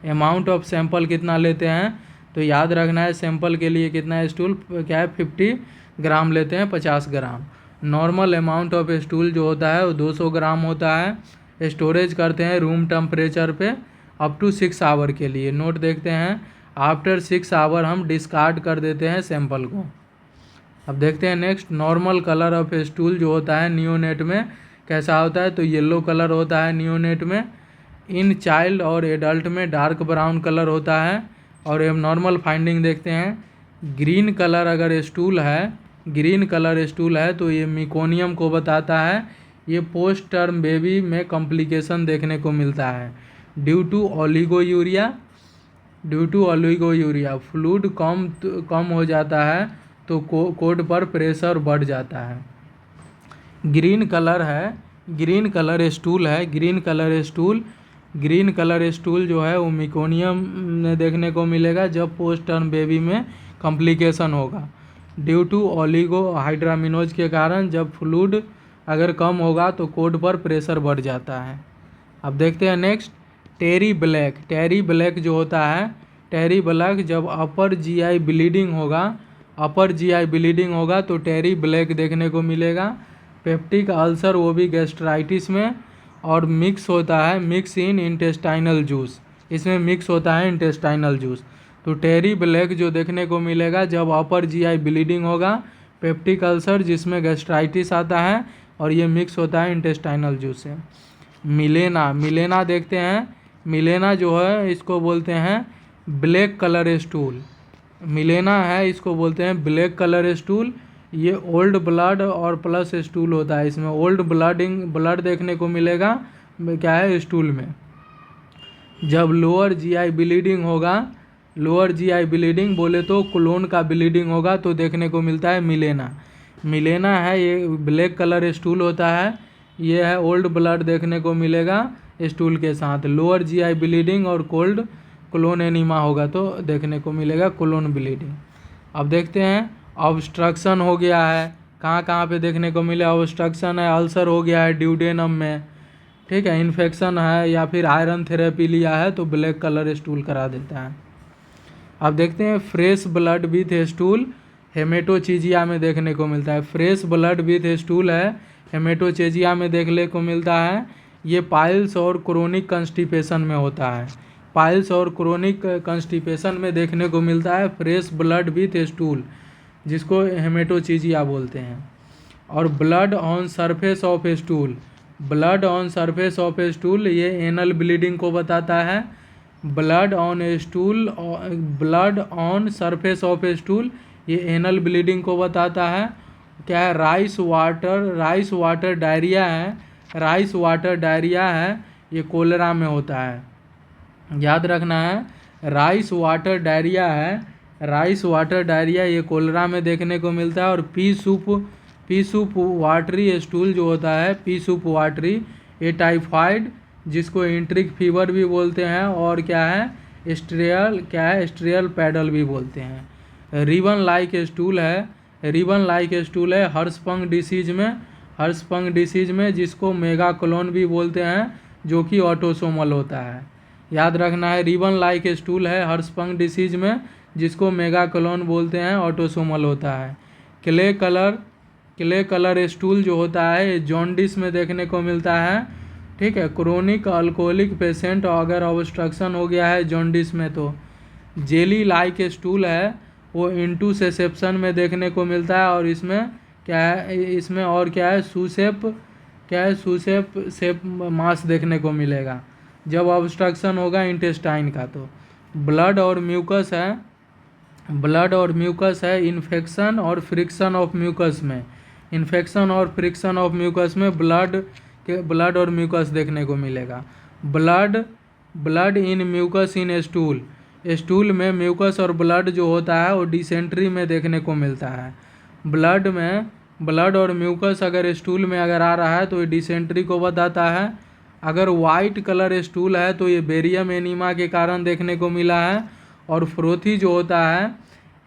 अमाउंट ऑफ सैंपल कितना लेते हैं, तो याद रखना है सैंपल के लिए कितना स्टूल क्या है 50 ग्राम लेते हैं 50 ग्राम। नॉर्मल अमाउंट ऑफ स्टूल जो होता है वो 200 ग्राम होता है। स्टोरेज करते हैं रूम टेम्परेचर पे अप टू 6 आवर के लिए। नोट देखते हैं, आफ्टर 6 आवर हम डिस्कार्ड कर देते हैं सैंपल को। अब देखते हैं next, normal colour of stool जो होता है नियोनेट में कैसा होता है, तो येलो कलर होता है नियोनेट में। इन चाइल्ड और एडल्ट में डार्क ब्राउन कलर होता है। और अब नॉर्मल फाइंडिंग देखते हैं, ग्रीन कलर अगर स्टूल है तो ये मिकोनियम को बताता है। ये पोस्ट टर्म बेबी में कॉम्प्लिकेशन देखने को मिलता है ड्यू टू ओलिगोयूरिया। फ्लूइड कम हो जाता है तो कोड पर प्रेशर बढ़ जाता है। ग्रीन कलर स्टूल जो है वो मिकोनियम में देखने को मिलेगा जब पोस्ट टर्म बेबी में कॉम्प्लिकेशन होगा ड्यू टू ओलिगोहाइड्रामिनोज के कारण। जब फ्लूइड अगर कम होगा तो कोड पर प्रेशर बढ़ जाता है। अब देखते हैं नेक्स्ट, टेरी ब्लैक जो होता है, टेरी ब्लैक जब अपर जीआई ब्लीडिंग होगा तो टेरी ब्लैक देखने को मिलेगा। पेप्टिक अल्सर वो भी गैस्ट्राइटिस में, और मिक्स होता है मिक्स इन इंटेस्टाइनल जूस, इसमें मिक्स होता है इंटेस्टाइनल जूस। तो टेरी ब्लैक जो देखने को मिलेगा जब अपर जीआई ब्लीडिंग होगा, पेप्टिक अल्सर जिसमें गैस्ट्राइटिस आता है, और ये मिक्स होता है इंटेस्टाइनल जूस से। मिलेना देखते हैं। मिलेना जो है इसको बोलते हैं ब्लैक कलर स्टूल। मिलेना है इसको बोलते हैं ब्लैक कलर स्टूल। ये ओल्ड ब्लड और प्लस स्टूल होता है, इसमें ओल्ड ब्लड देखने को मिलेगा क्या है स्टूल में। जब लोअर जीआई ब्लीडिंग होगा, लोअर जीआई ब्लीडिंग बोले तो कोलोन का ब्लीडिंग होगा तो देखने को मिलता है मिलेना है, ये ब्लैक कलर स्टूल होता है। ये है ओल्ड ब्लड देखने को मिलेगा स्टूल के साथ। लोअर जीआई ब्लीडिंग और कोलोन एनीमा होगा तो देखने को मिलेगा कोलोन ब्लीडिंग। अब देखते हैं ऑब्स्ट्रक्शन हो गया है, कहाँ कहाँ पे देखने को मिले ऑब्स्ट्रक्शन है। अल्सर हो गया है ड्यूडेनम में, ठीक है, इन्फेक्शन है या फिर आयरन थेरेपी लिया है तो ब्लैक कलर स्टूल करा देता है। अब देखते हैं फ्रेश ब्लड विथ स्टूल हेमेटोचीजिया में देखने को मिलता है। फ्रेश ब्लड विथ स्टूल है हेमेटोचीजिया में देखने को मिलता है। ये पाइल्स और क्रोनिक कंस्टिपेशन में होता है। पाइल्स और क्रोनिक कंस्टिपेशन में देखने को मिलता है फ्रेश ब्लड विथ स्टूल, जिसको हेमेटोचीजिया बोलते हैं। और blood on surface of stool, blood on surface of stool ये एनल ब्लीडिंग को बताता है। Blood on stool, blood on surface of stool ये एनल ब्लीडिंग को बताता है। क्या है राइस वाटर डायरिया है, राइस वाटर डायरिया है, ये कोलेरा में होता है, याद रखना है। राइस वाटर डायरिया है, राइस वाटर डायरिया ये कोलेरा में देखने को मिलता है। और पी सूप वाटरी स्टूल जो होता है, पी सूप वाटरी ये टाइफाइड जिसको इंट्रिक फीवर भी बोलते हैं, और क्या है स्ट्रियल पैडल भी बोलते हैं। रिबन लाइक स्टूल है हर्षपंग डिसीज में जिसको मेगाकोलोन भी बोलते हैं, जो कि ऑटोसोमल होता है, याद रखना है। रिबन लाइक स्टूल है हर्षपंग डिसीज में जिसको मेगाकोलोन बोलते हैं, ऑटोसोमल होता है। क्ले कलर स्टूल जो होता है जॉन्डिस में देखने को मिलता है, ठीक है। क्रोनिक अल्कोहलिक पेशेंट अगर ऑब्स्ट्रक्शन हो गया है जॉन्डिस में तो जेली लाइक स्टूल है वो इंटूसेप्शन में देखने को मिलता है। और इसमें क्या है सूसेप मास देखने को मिलेगा जब ऑब्स्ट्रक्शन होगा इंटेस्टाइन का। तो ब्लड और म्यूकस है इन्फेक्शन और फ्रिक्शन ऑफ म्यूकस में ब्लड और म्यूकस देखने को मिलेगा। Blood in mucus in stool में म्यूकस और ब्लड जो होता है वो डिसेंट्री में देखने को मिलता है। ब्लड और म्यूकस अगर स्टूल में अगर आ रहा है तो ये डिसेंट्री को बताता है। अगर वाइट कलर स्टूल है तो ये बेरियम एनीमा के कारण देखने को मिला है। और फ्रोथी जो होता है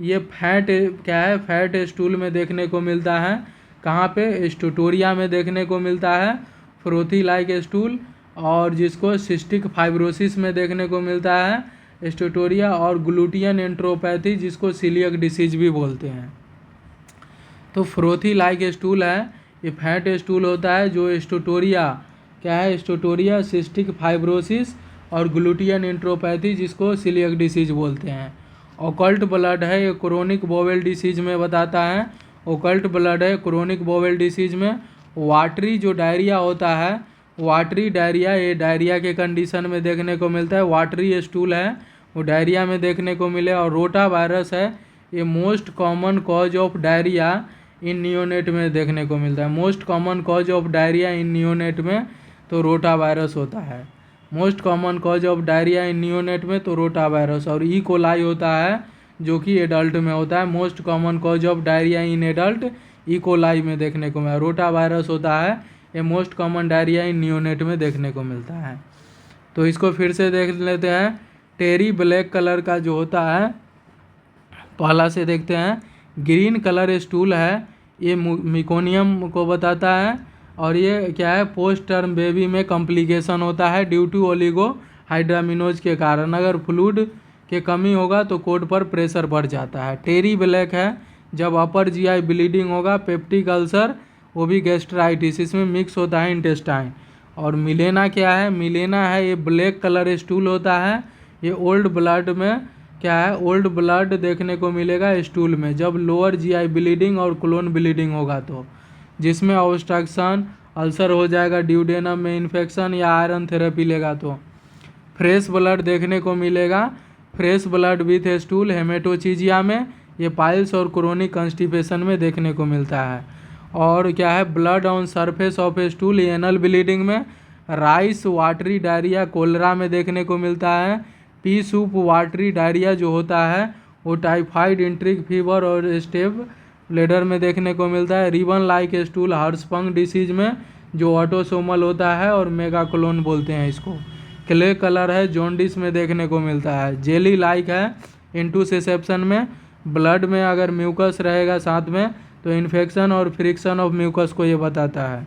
ये फैट स्टूल में देखने को मिलता है। कहाँ पे स्टोटोरिया में देखने को मिलता है फ्रोथी लाइक स्टूल, और जिसको सिस्टिक फाइब्रोसिस में देखने को मिलता है स्टोटोरिया, और ग्लूटियन एंट्रोपैथी जिसको सीलियक डिसीज भी बोलते हैं। तो फ्रोथी लाइक स्टूल है ये फैट स्टूल होता है जो स्टोटोरिया सिस्टिक फाइब्रोसिस और ग्लूटियन एंट्रोपैथी जिसको सीलियक डिसीज बोलते हैं। ओकल्ट ब्लड है ये क्रोनिक बोवेल डिसीज में बताता है। ओकल्ट ब्लड है क्रोनिक बोवेल डिसीज में। वाटरी जो डायरिया होता है, वाटरी डायरिया ये डायरिया के कंडीशन में देखने को मिलता है। वाटरी स्टूल है वो डायरिया में देखने को मिले। और रोटा वायरस है ये most common cause of diarrhoea in neonate में देखने को मिलता है। Most common cause of diarrhoea in neonate में तो रोटा वायरस होता है। Most common cause of diarrhoea in neonate में तो रोटा वायरस। और ई कोलाई होता है जो कि एडल्ट में होता है। Most common cause of diarrhoea in adult E coli में देखने को मिला। रोटा वायरस होता है ये मोस्ट कॉमन डायरिया इन नियोनेट में देखने को मिलता है। तो इसको फिर से देख लेते हैं। टेरी ब्लैक कलर का जो होता है, पहला से देखते हैं। ग्रीन कलर स्टूल है ये मिकोनियम को बताता है। और ये क्या है पोस्ट टर्म बेबी में कॉम्प्लिकेशन होता है ड्यू टू ओलिगो हाइड्रामिनोज के कारण। अगर फ्लूइड के कमी होगा तो कोड पर प्रेशर बढ़ जाता है। टेरी ब्लैक है जब अपर जीआई ब्लीडिंग होगा, पेप्टिक अल्सर वो भी गैस्ट्राइटिस, इसमें मिक्स होता है इंटेस्टाइन। और मिलेना क्या है, मिलेना है ये ब्लैक कलर स्टूल होता है। ये ओल्ड ब्लड में क्या है, ओल्ड ब्लड देखने को मिलेगा स्टूल में जब लोअर जीआई ब्लीडिंग और कोलोन ब्लीडिंग होगा तो, जिसमें ऑब्स्ट्रक्शन अल्सर हो जाएगा, ड्यूडेनम में इन्फेक्शन या आयरन थेरेपी लेगा तो। फ्रेश ब्लड देखने को मिलेगा, फ्रेश ब्लड विथ स्टूल हेमेटोचीजिया में, ये पाइल्स और क्रोनिक कंस्टिपेशन में देखने को मिलता है। और क्या है, blood on surface of stool anal bleeding में, राइस वाटरी डायरिया कोलरा में देखने को मिलता है। पी सूप वाटरी डायरिया जो होता है वो टाइफाइड, इंट्रिक फीवर और स्टेप ब्लेडर में देखने को मिलता है। रिबन लाइक स्टूल हर्सपंग डिसीज में जो ऑटोसोमल होता है और मेगाकोलोन बोलते हैं इसको। क्ले कलर है जॉन्डिस में देखने को मिलता है। जेली लाइक है इंटूसेप्शन में, ब्लड में अगर म्यूकस रहेगा साथ में तो इन्फेक्शन और फ्रिक्शन ऑफ म्यूकस को ये बताता है।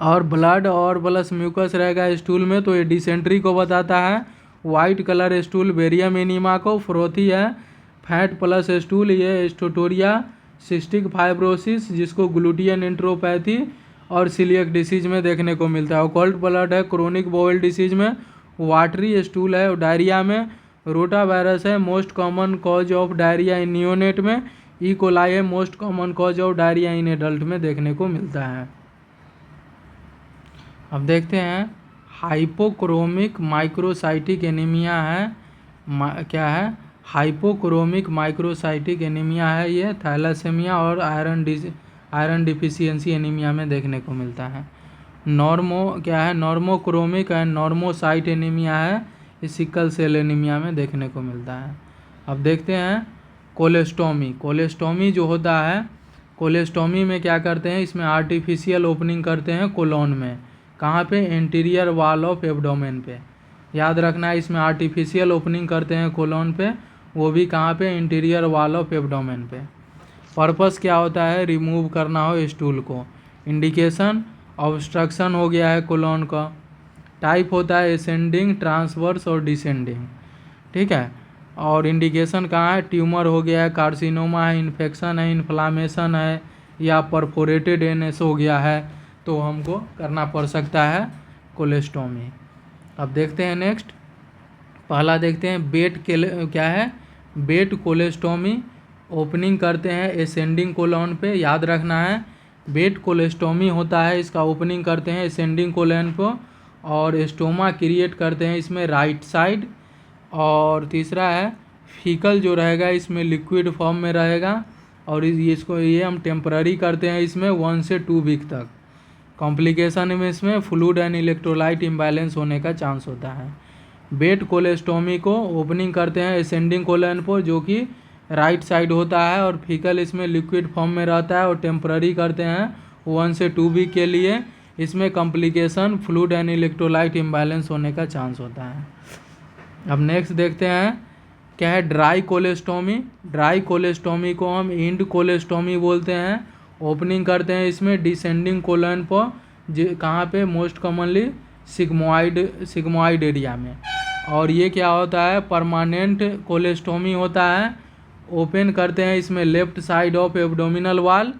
और ब्लड और प्लस म्यूकस रहेगा स्टूल में तो ये डिसेंट्री को बताता है। White colour stool barium enema को, फ्रोथी है फैट प्लस स्टूल ये स्टोटोरिया, सिस्टिक फाइब्रोसिस जिसको ग्लूटियन इंट्रोपैथी और सीलियक डिसीज में देखने को मिलता है। ऑकल्ट ब्लड है क्रोनिक बाउल डिसीज में, वाटरी स्टूल है डायरिया में, रोटा वायरस है most common cause of diarrhoea in neonate में, ई कोलाई है most common cause of diarrhoea in adult में देखने को मिलता है। अब देखते हैं हाइपोक्रोमिक माइक्रोसाइटिक एनीमिया है, क्या है, हाइपोक्रोमिक माइक्रोसाइटिक एनीमिया है ये, थैलासेमिया और आयरन डिफिशियंसी एनीमिया में देखने को मिलता है। क्या है, नॉर्मोक्रोमिक एंड नॉर्मोसाइट एनीमिया है, ये सिकल सेल एनीमिया में देखने को मिलता है। अब देखते हैं कोलेस्टोमी। कोलेस्टोमी जो होता है, कोलेस्टोमी में क्या करते हैं, इसमें आर्टिफिशियल ओपनिंग करते हैं कोलोन में, कहाँ पे, एंटीरियर वॉल ऑफ एब्डोमेन पे। याद रखना है इसमें आर्टिफिशियल ओपनिंग करते हैं कोलोन पे, वो भी कहाँ पे, इंटीरियर वॉल ऑफ एब्डोमेन पे। पर्पस क्या होता है, रिमूव करना हो स्टूल को। इंडिकेशन ऑब्स्ट्रक्शन हो गया है कोलोन का। टाइप होता है असेंडिंग, ट्रांसवर्स और डिसेंडिंग, ठीक है। और इंडिकेशन कहाँ है, ट्यूमर हो गया है, कार्सिनोमा है, इन्फेक्शन है, इन्फ्लामेशन है या परफोरेटेड एनएस हो गया है तो हमको करना पड़ सकता है कोलेस्टोमी। अब देखते हैं नेक्स्ट, पहला देखते हैं क्या है, बेट कोलेस्टोमी। ओपनिंग करते हैं असेंडिंग कोलोन पे, याद रखना है बेट कोलेस्टोमी होता है, इसका ओपनिंग करते हैं असेंडिंग कोलोन पे और स्टोमा क्रिएट करते हैं इसमें राइट साइड। और तीसरा है फीकल जो रहेगा इसमें लिक्विड फॉर्म में रहेगा और ये हम टेम्पररी करते हैं इसमें 1 से 2 वीक तक। कॉम्प्लिकेशन में इसमें फ्लूइड एंड इलेक्ट्रोलाइट इम्बैलेंस होने का चांस होता है। बेट कोलेस्टोमी को ओपनिंग करते हैं असेंडिंग कोलन पर जो कि राइट साइड होता है और फीकल इसमें लिक्विड फॉर्म में रहता है और टेम्पररी करते हैं 1 से 2 वीक के लिए। इसमें complication fluid and electrolyte imbalance होने का चांस होता है। अब नेक्स्ट देखते हैं क्या है, ड्राई कोलेस्टोमी। ड्राई कोलेस्टोमी को हम इंड कोलेस्टोमी बोलते हैं। ओपनिंग करते हैं इसमें डिसेंडिंग कोलन पर, कहाँ पे, मोस्ट कॉमनली सिग्मोइड एरिया में। और ये क्या होता है, परमानेंट कोलेस्टोमी होता है। ओपन करते हैं इसमें लेफ्ट साइड ऑफ एब्डोमिनल वाल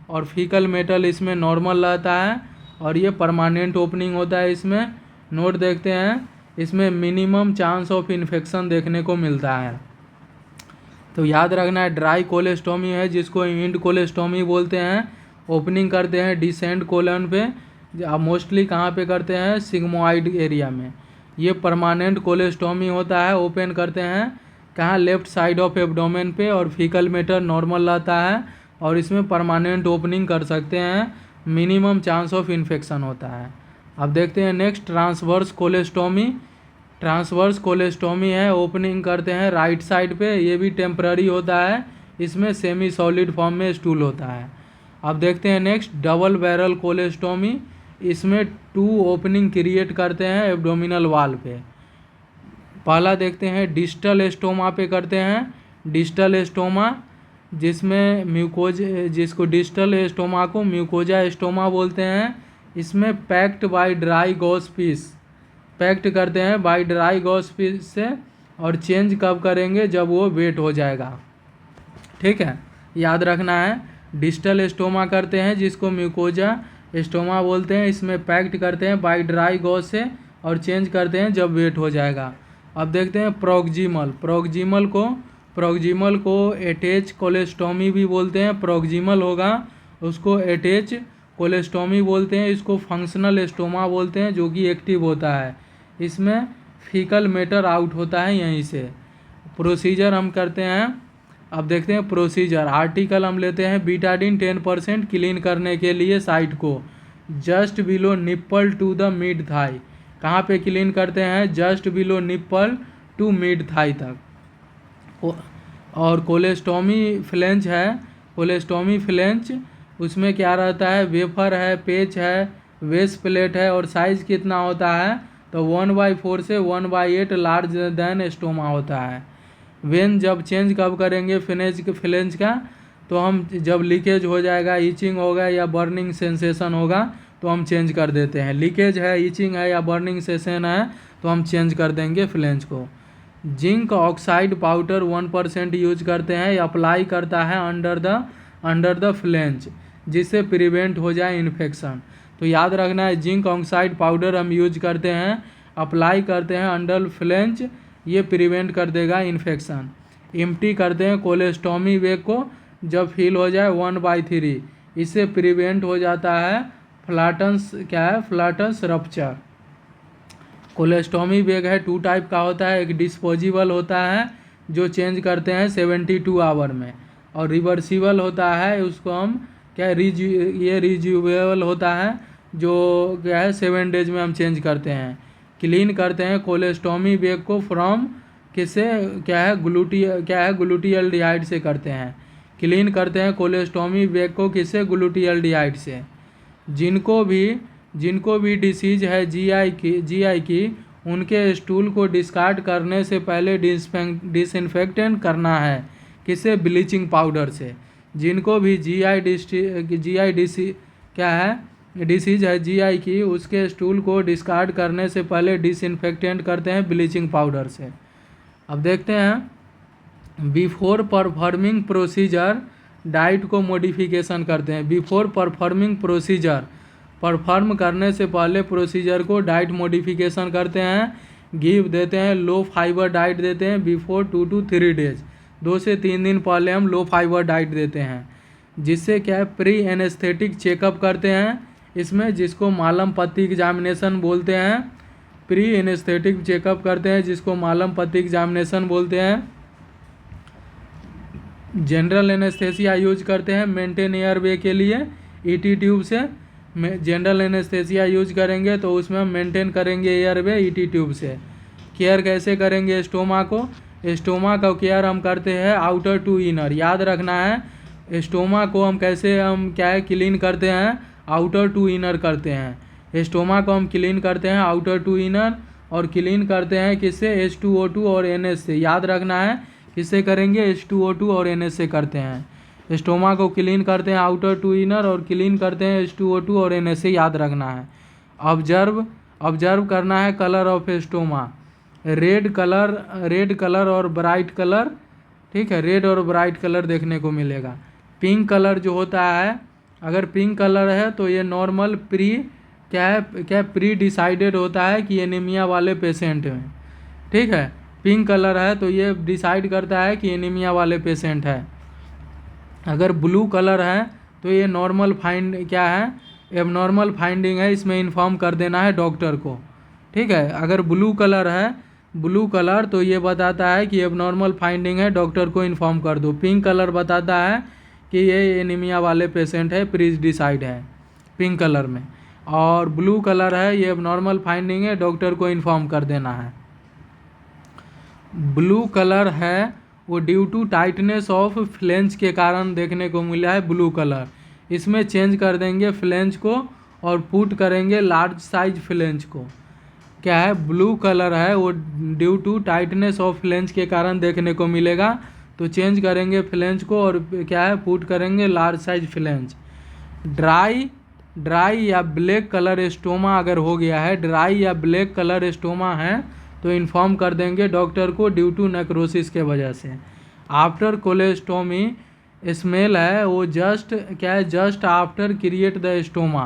और फीकल मेटल इसमें नॉर्मल रहता है और ये परमानेंट ओपनिंग होता है इसमें। नोट देखते हैं इसमें मिनिमम चांस ऑफ इन्फेक्शन देखने को मिलता है। तो याद रखना है ड्राई कोलेस्टोमी है जिसको इंड कोलेस्टोमी बोलते हैं। ओपनिंग करते हैं डिसेंड कोलन पे, मोस्टली कहाँ पे करते हैं, सिग्मोइड एरिया में। ये परमानेंट कोलेस्टोमी होता है। ओपन करते हैं कहाँ, लेफ्ट साइड ऑफ एब्डोमेन पे और फीकल मेटर नॉर्मल रहता है और इसमें परमानेंट ओपनिंग कर सकते हैं। मिनिमम चांस ऑफ इन्फेक्शन होता है। अब देखते हैं नेक्स्ट ट्रांसवर्स कोलेस्टोमी। ट्रांसवर्स कोलेस्टोमी है, ओपनिंग करते हैं राइट साइड पे, ये भी टेम्पररी होता है। इसमें सेमी सॉलिड फॉर्म में स्टूल होता है। अब देखते हैं नेक्स्ट डबल बैरल कोलेस्टोमी। इसमें 2 ओपनिंग क्रिएट करते हैं एब्डोमिनल वाल पे। पहला देखते हैं डिस्टल स्टोमा पे करते हैं। डिस्टल स्टोमा जिसमें जिसको डिस्टल स्टोमा को म्यूकोजा स्टोमा बोलते हैं। इसमें packed by dry gauze piece, packed करते हैं बाय ड्राई गॉस पीस से और चेंज कब करेंगे, जब वो वेट हो जाएगा, ठीक है। याद रखना है डिस्टल स्टोमा करते हैं जिसको म्यूकोजा स्टोमा बोलते हैं। इसमें पैक्ड करते हैं बाई ड्राई गॉज से और चेंज करते हैं जब वेट हो जाएगा। अब देखते हैं प्रोक्सिमल। प्रोक्सिमल को अटैच कोलेस्टोमी भी बोलते हैं। प्रोक्सिमल होगा उसको अटैच कोलेस्टोमी बोलते हैं। इसको फंक्शनल स्टोमा बोलते हैं, जो कि एक्टिव होता है। इसमें फीकल मैटर आउट होता है यहीं से। प्रोसीजर हम करते हैं। अब देखते हैं प्रोसीजर। आर्टिकल हम लेते हैं बीटाडीन 10% क्लीन करने के लिए साइट को just below nipple to the mid thigh. कहाँ पे क्लीन करते हैं? Just below nipple to mid thigh तक। और कोलेस्टोमी फ्लेंच है। कोलेस्टोमी फ्लेंच उसमें क्या रहता है? वेफर है, पेच है, वेस्ट प्लेट है और साइज़ कितना होता है? तो 1/4 से 1/8 लार्ज देन स्टोमा होता है। वेन जब चेंज कब करेंगे फ्लेंच का? तो हम जब लीकेज हो जाएगा, ईचिंग होगा या बर्निंग सेंसेशन होगा तो हम चेंज कर देते हैं। लीकेज है, ईचिंग है या बर्निंग सेंसेशन है तो हम चेंज कर देंगे फ्लेंच को। जिंक ऑक्साइड पाउडर 1% यूज करते हैं, अप्लाई करता है अंडर द फ्लेंच, जिससे प्रिवेंट हो जाए इन्फेक्शन। तो याद रखना है, जिंक ऑक्साइड पाउडर हम यूज करते हैं, अप्लाई करते हैं अंडर फ्लेंच, ये प्रिवेंट कर देगा इन्फेक्शन। एम्प्टी करते हैं कोलेस्टोमी बैग को जब फिल हो जाए 1/3, इससे प्रिवेंट हो जाता है फ्लैटन्स, क्या है? फ्लैटन्स रप्चर। कोलेस्टोमी बैग है 2 टाइप का होता है। एक डिस्पोजेबल होता है जो चेंज करते हैं 72 आवर में, और रिवर्सिबल होता है, उसको हम क्या ये रिज्यूवेबल होता है जो क्या है 7 डेज में हम चेंज करते हैं। क्लीन करते हैं कोलेस्टोमी बैग को फ्रॉम किससे? क्या है? ग्लूटियल्डिहाइड से करते हैं। क्लीन करते हैं कोलेस्टोमी बैग को किससे? ग्लूटियल्डिहाइड से। जिनको भी डिसीज है जीआई की उनके स्टूल को डिस्कार्ड करने से पहले डिसइंफेक्टेंट करना है किससे? ब्लीचिंग पाउडर से। जिनको भी डिसीज है जीआई की, उसके स्टूल को डिस्कार्ड करने से पहले डिसइंफेक्टेंट करते हैं ब्लीचिंग पाउडर से। अब देखते हैं बिफोर परफॉर्मिंग प्रोसीजर डाइट को मॉडिफिकेशन करते हैं। बिफोर परफॉर्मिंग प्रोसीजर, परफॉर्म करने से पहले प्रोसीजर को डाइट मॉडिफिकेशन करते हैं। गिव देते हैं लो फाइबर डाइट देते हैं बिफोर 2 to 3 डेज, 2 से 3 दिन पहले हम लो फाइबर डाइट देते हैं। जिससे क्या है? प्री एनेस्थेटिक चेकअप करते हैं इसमें, जिसको मालम पत्ती एग्जामिनेशन बोलते हैं। प्री एनेस्थेटिक चेकअप करते हैं जिसको मालम पत्ती एग्जामिनेशन बोलते हैं। जनरल एनेस्थेसिया यूज करते हैं मेंटेन एयरवे के लिए ईटी ट्यूब से। जनरल एनेस्थेसिया यूज करेंगे तो उसमें हम मेंटेन करेंगे एयरवे ईटी ट्यूब से। केयर कैसे करेंगे स्टोमा को? स्टोमा का केयर हम करते हैं आउटर टू इनर। याद रखना है, स्टोमा को हम कैसे क्या है क्लीन करते हैं? आउटर टू इनर करते हैं। स्टोमा को हम क्लीन करते हैं आउटर टू इनर, और क्लीन करते हैं किससे? H2O2 और NH से। याद रखना है किससे करेंगे? H2O2 और NH से करते हैं। स्टोमा को क्लीन करते हैं आउटर टू इनर और क्लीन करते हैं H2O2 और NH से। याद रखना है। ऑब्जर्व करना है colour of stoma. Red colour और ब्राइट कलर, ठीक है, रेड और ब्राइट कलर देखने को मिलेगा। पिंक कलर जो होता है, अगर पिंक कलर है तो ये नॉर्मल प्री डिसाइडेड होता है कि एनीमिया वाले पेशेंट में, ठीक है। पिंक कलर है तो ये डिसाइड करता है कि एनीमिया वाले पेशेंट है। अगर ब्लू कलर है तो ये नॉर्मल एबनॉर्मल फाइंडिंग है, इसमें इन्फॉर्म कर देना है डॉक्टर को, ठीक है। अगर ब्लू कलर तो ये बताता है कि एबनॉर्मल फाइंडिंग है, डॉक्टर को इन्फॉर्म कर दो। पिंक कलर बताता है कि ये एनीमिया वाले पेशेंट है, प्री डिसाइड है पिंक कलर में। और ब्लू कलर है ये एबनॉर्मल फाइंडिंग है, डॉक्टर को इन्फॉर्म कर देना है। ब्लू कलर है वो due to tightness of flange के कारण देखने को मिला है ब्लू कलर। इसमें चेंज कर देंगे फ्लेंच को और पुट करेंगे लार्ज साइज फ्लेंच को। क्या है? ब्लू कलर है वो due to tightness of flange के कारण देखने को मिलेगा, तो चेंज करेंगे फ्लेंच को और क्या है पुट करेंगे लार्ज साइज फ्लेंच। ड्राई या ब्लैक कलर स्टोमा अगर हो गया है, ड्राई या ब्लैक कलर स्टोमा है तो इन्फॉर्म कर देंगे डॉक्टर को ड्यू टू नेक्रोसिस के वजह से। आफ्टर कोलेस्टोमी स्मेल है वो just after create the stoma,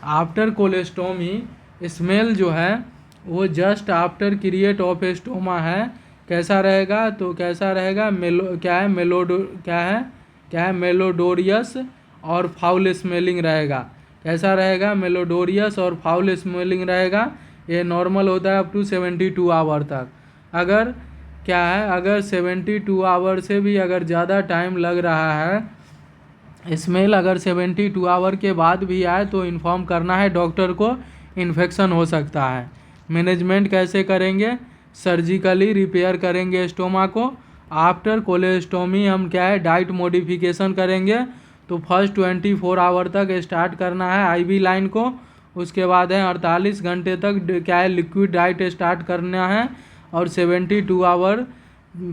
after कोलेस्टोमी smell जो है वो just after create of stoma है। कैसा रहेगा? तो कैसा रहेगा? क्या है मेलोडोरियस और फाउल स्मेलिंग रहेगा। कैसा रहेगा? मेलोडोरियस और फाउल स्मेलिंग रहेगा। ये नॉर्मल होता है अप टू 72 आवर तक। अगर क्या है, अगर 72 आवर से भी अगर ज़्यादा टाइम लग रहा है स्मेल, अगर 72 आवर के बाद भी आए तो इन्फॉर्म करना है डॉक्टर को, इन्फेक्शन हो सकता है। मैनेजमेंट कैसे करेंगे? सर्जिकली रिपेयर करेंगे स्टोमा को। आफ्टर कोलेस्टोमी हम क्या है डाइट मॉडिफिकेशन करेंगे। तो फर्स्ट 24 आवर तक स्टार्ट करना है आईवी लाइन को। उसके बाद है 48 घंटे तक क्या है लिक्विड डाइट स्टार्ट करना है। और 72 आवर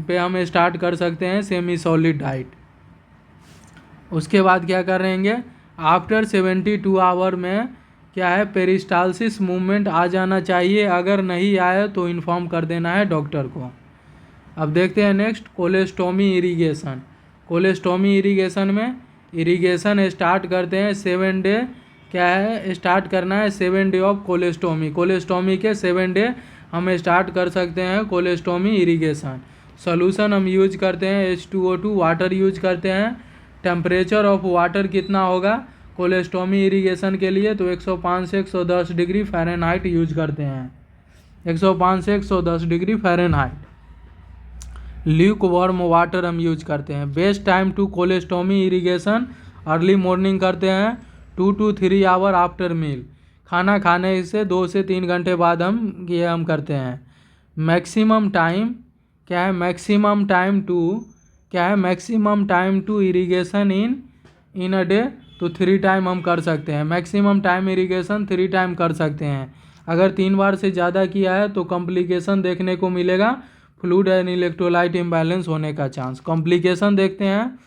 पे हम स्टार्ट कर सकते हैं सेमी सॉलिड डाइट। उसके बाद क्या करेंगे? आफ्टर 72 आवर में क्या है पेरिस्टालसिस मूवमेंट आ जाना चाहिए। अगर नहीं आया तो इन्फॉर्म कर देना है डॉक्टर को। अब देखते हैं नेक्स्ट कोलेस्टोमी इरिगेशन। कोलेस्टोमी इरिगेशन में इरिगेशन स्टार्ट करते हैं 7 डे। क्या है स्टार्ट करना है 7 डे ऑफ कोलेस्टोमी। कोलेस्टोमी के 7 डे हम स्टार्ट कर सकते हैं कोलेस्टोमी इरिगेशन। सोल्यूशन हम यूज करते हैं H2O2 वाटर यूज करते हैं। टेम्परेचर ऑफ वाटर कितना होगा कोलेस्टोमी इरिगेशन के लिए? तो 105 से 110 डिग्री फ़ारेनहाइट यूज करते हैं। 105 से 110 degree Fahrenheit. Lukewarm water हम यूज करते हैं। Best time to colostomy irrigation early morning करते हैं 2 to 3 आवर आफ्टर मील। खाना खाने से 2 से 3 घंटे बाद हम करते हैं। मैक्सिमम टाइम क्या है? Maximum time to irrigation in a day. तो 3 टाइम हम कर सकते हैं। मैक्सिमम टाइम इरिगेशन 3 टाइम कर सकते हैं। अगर 3 बार से ज़्यादा किया है तो कॉम्प्लिकेशन देखने को मिलेगा, फ्लूइड एंड इलेक्ट्रोलाइट इम्बैलेंस होने का चांस। कॉम्प्लिकेशन देखते हैं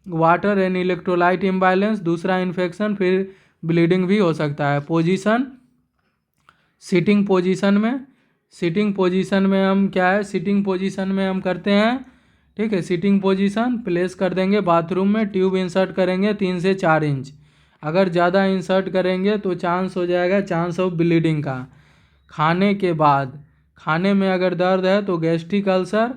वाटर एंड इलेक्ट्रोलाइट इम्बैलेंस, दूसरा इन्फेक्शन, फिर ब्लीडिंग भी हो सकता है। पोजीशन सिटिंग पोजीशन में हम क्या है सिटिंग पोजीशन में हम करते हैं। ठीक है, सिटिंग पोजीशन प्लेस कर देंगे बाथरूम में। ट्यूब इंसर्ट करेंगे 3 से 4 इंच। अगर ज़्यादा इंसर्ट करेंगे तो चांस हो जाएगा चांस ऑफ ब्लीडिंग का। खाने में अगर दर्द है तो गैस्ट्रिक अल्सर,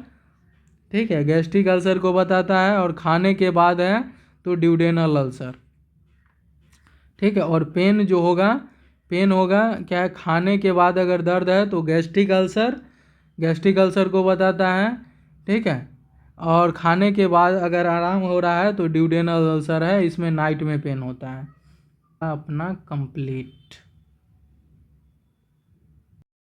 ठीक है, गैस्ट्रिक अल्सर को बताता है। और खाने के बाद है तो ड्यूडेनल अल्सर। ठीक है, और पेन होगा क्या है खाने के बाद अगर दर्द है तो गैस्ट्रिक अल्सर को बताता है। ठीक है, और खाने के बाद अगर आराम हो रहा है तो ड्यूडेनल अल्सर है, इसमें नाइट में पेन होता है। अपना कंप्लीट।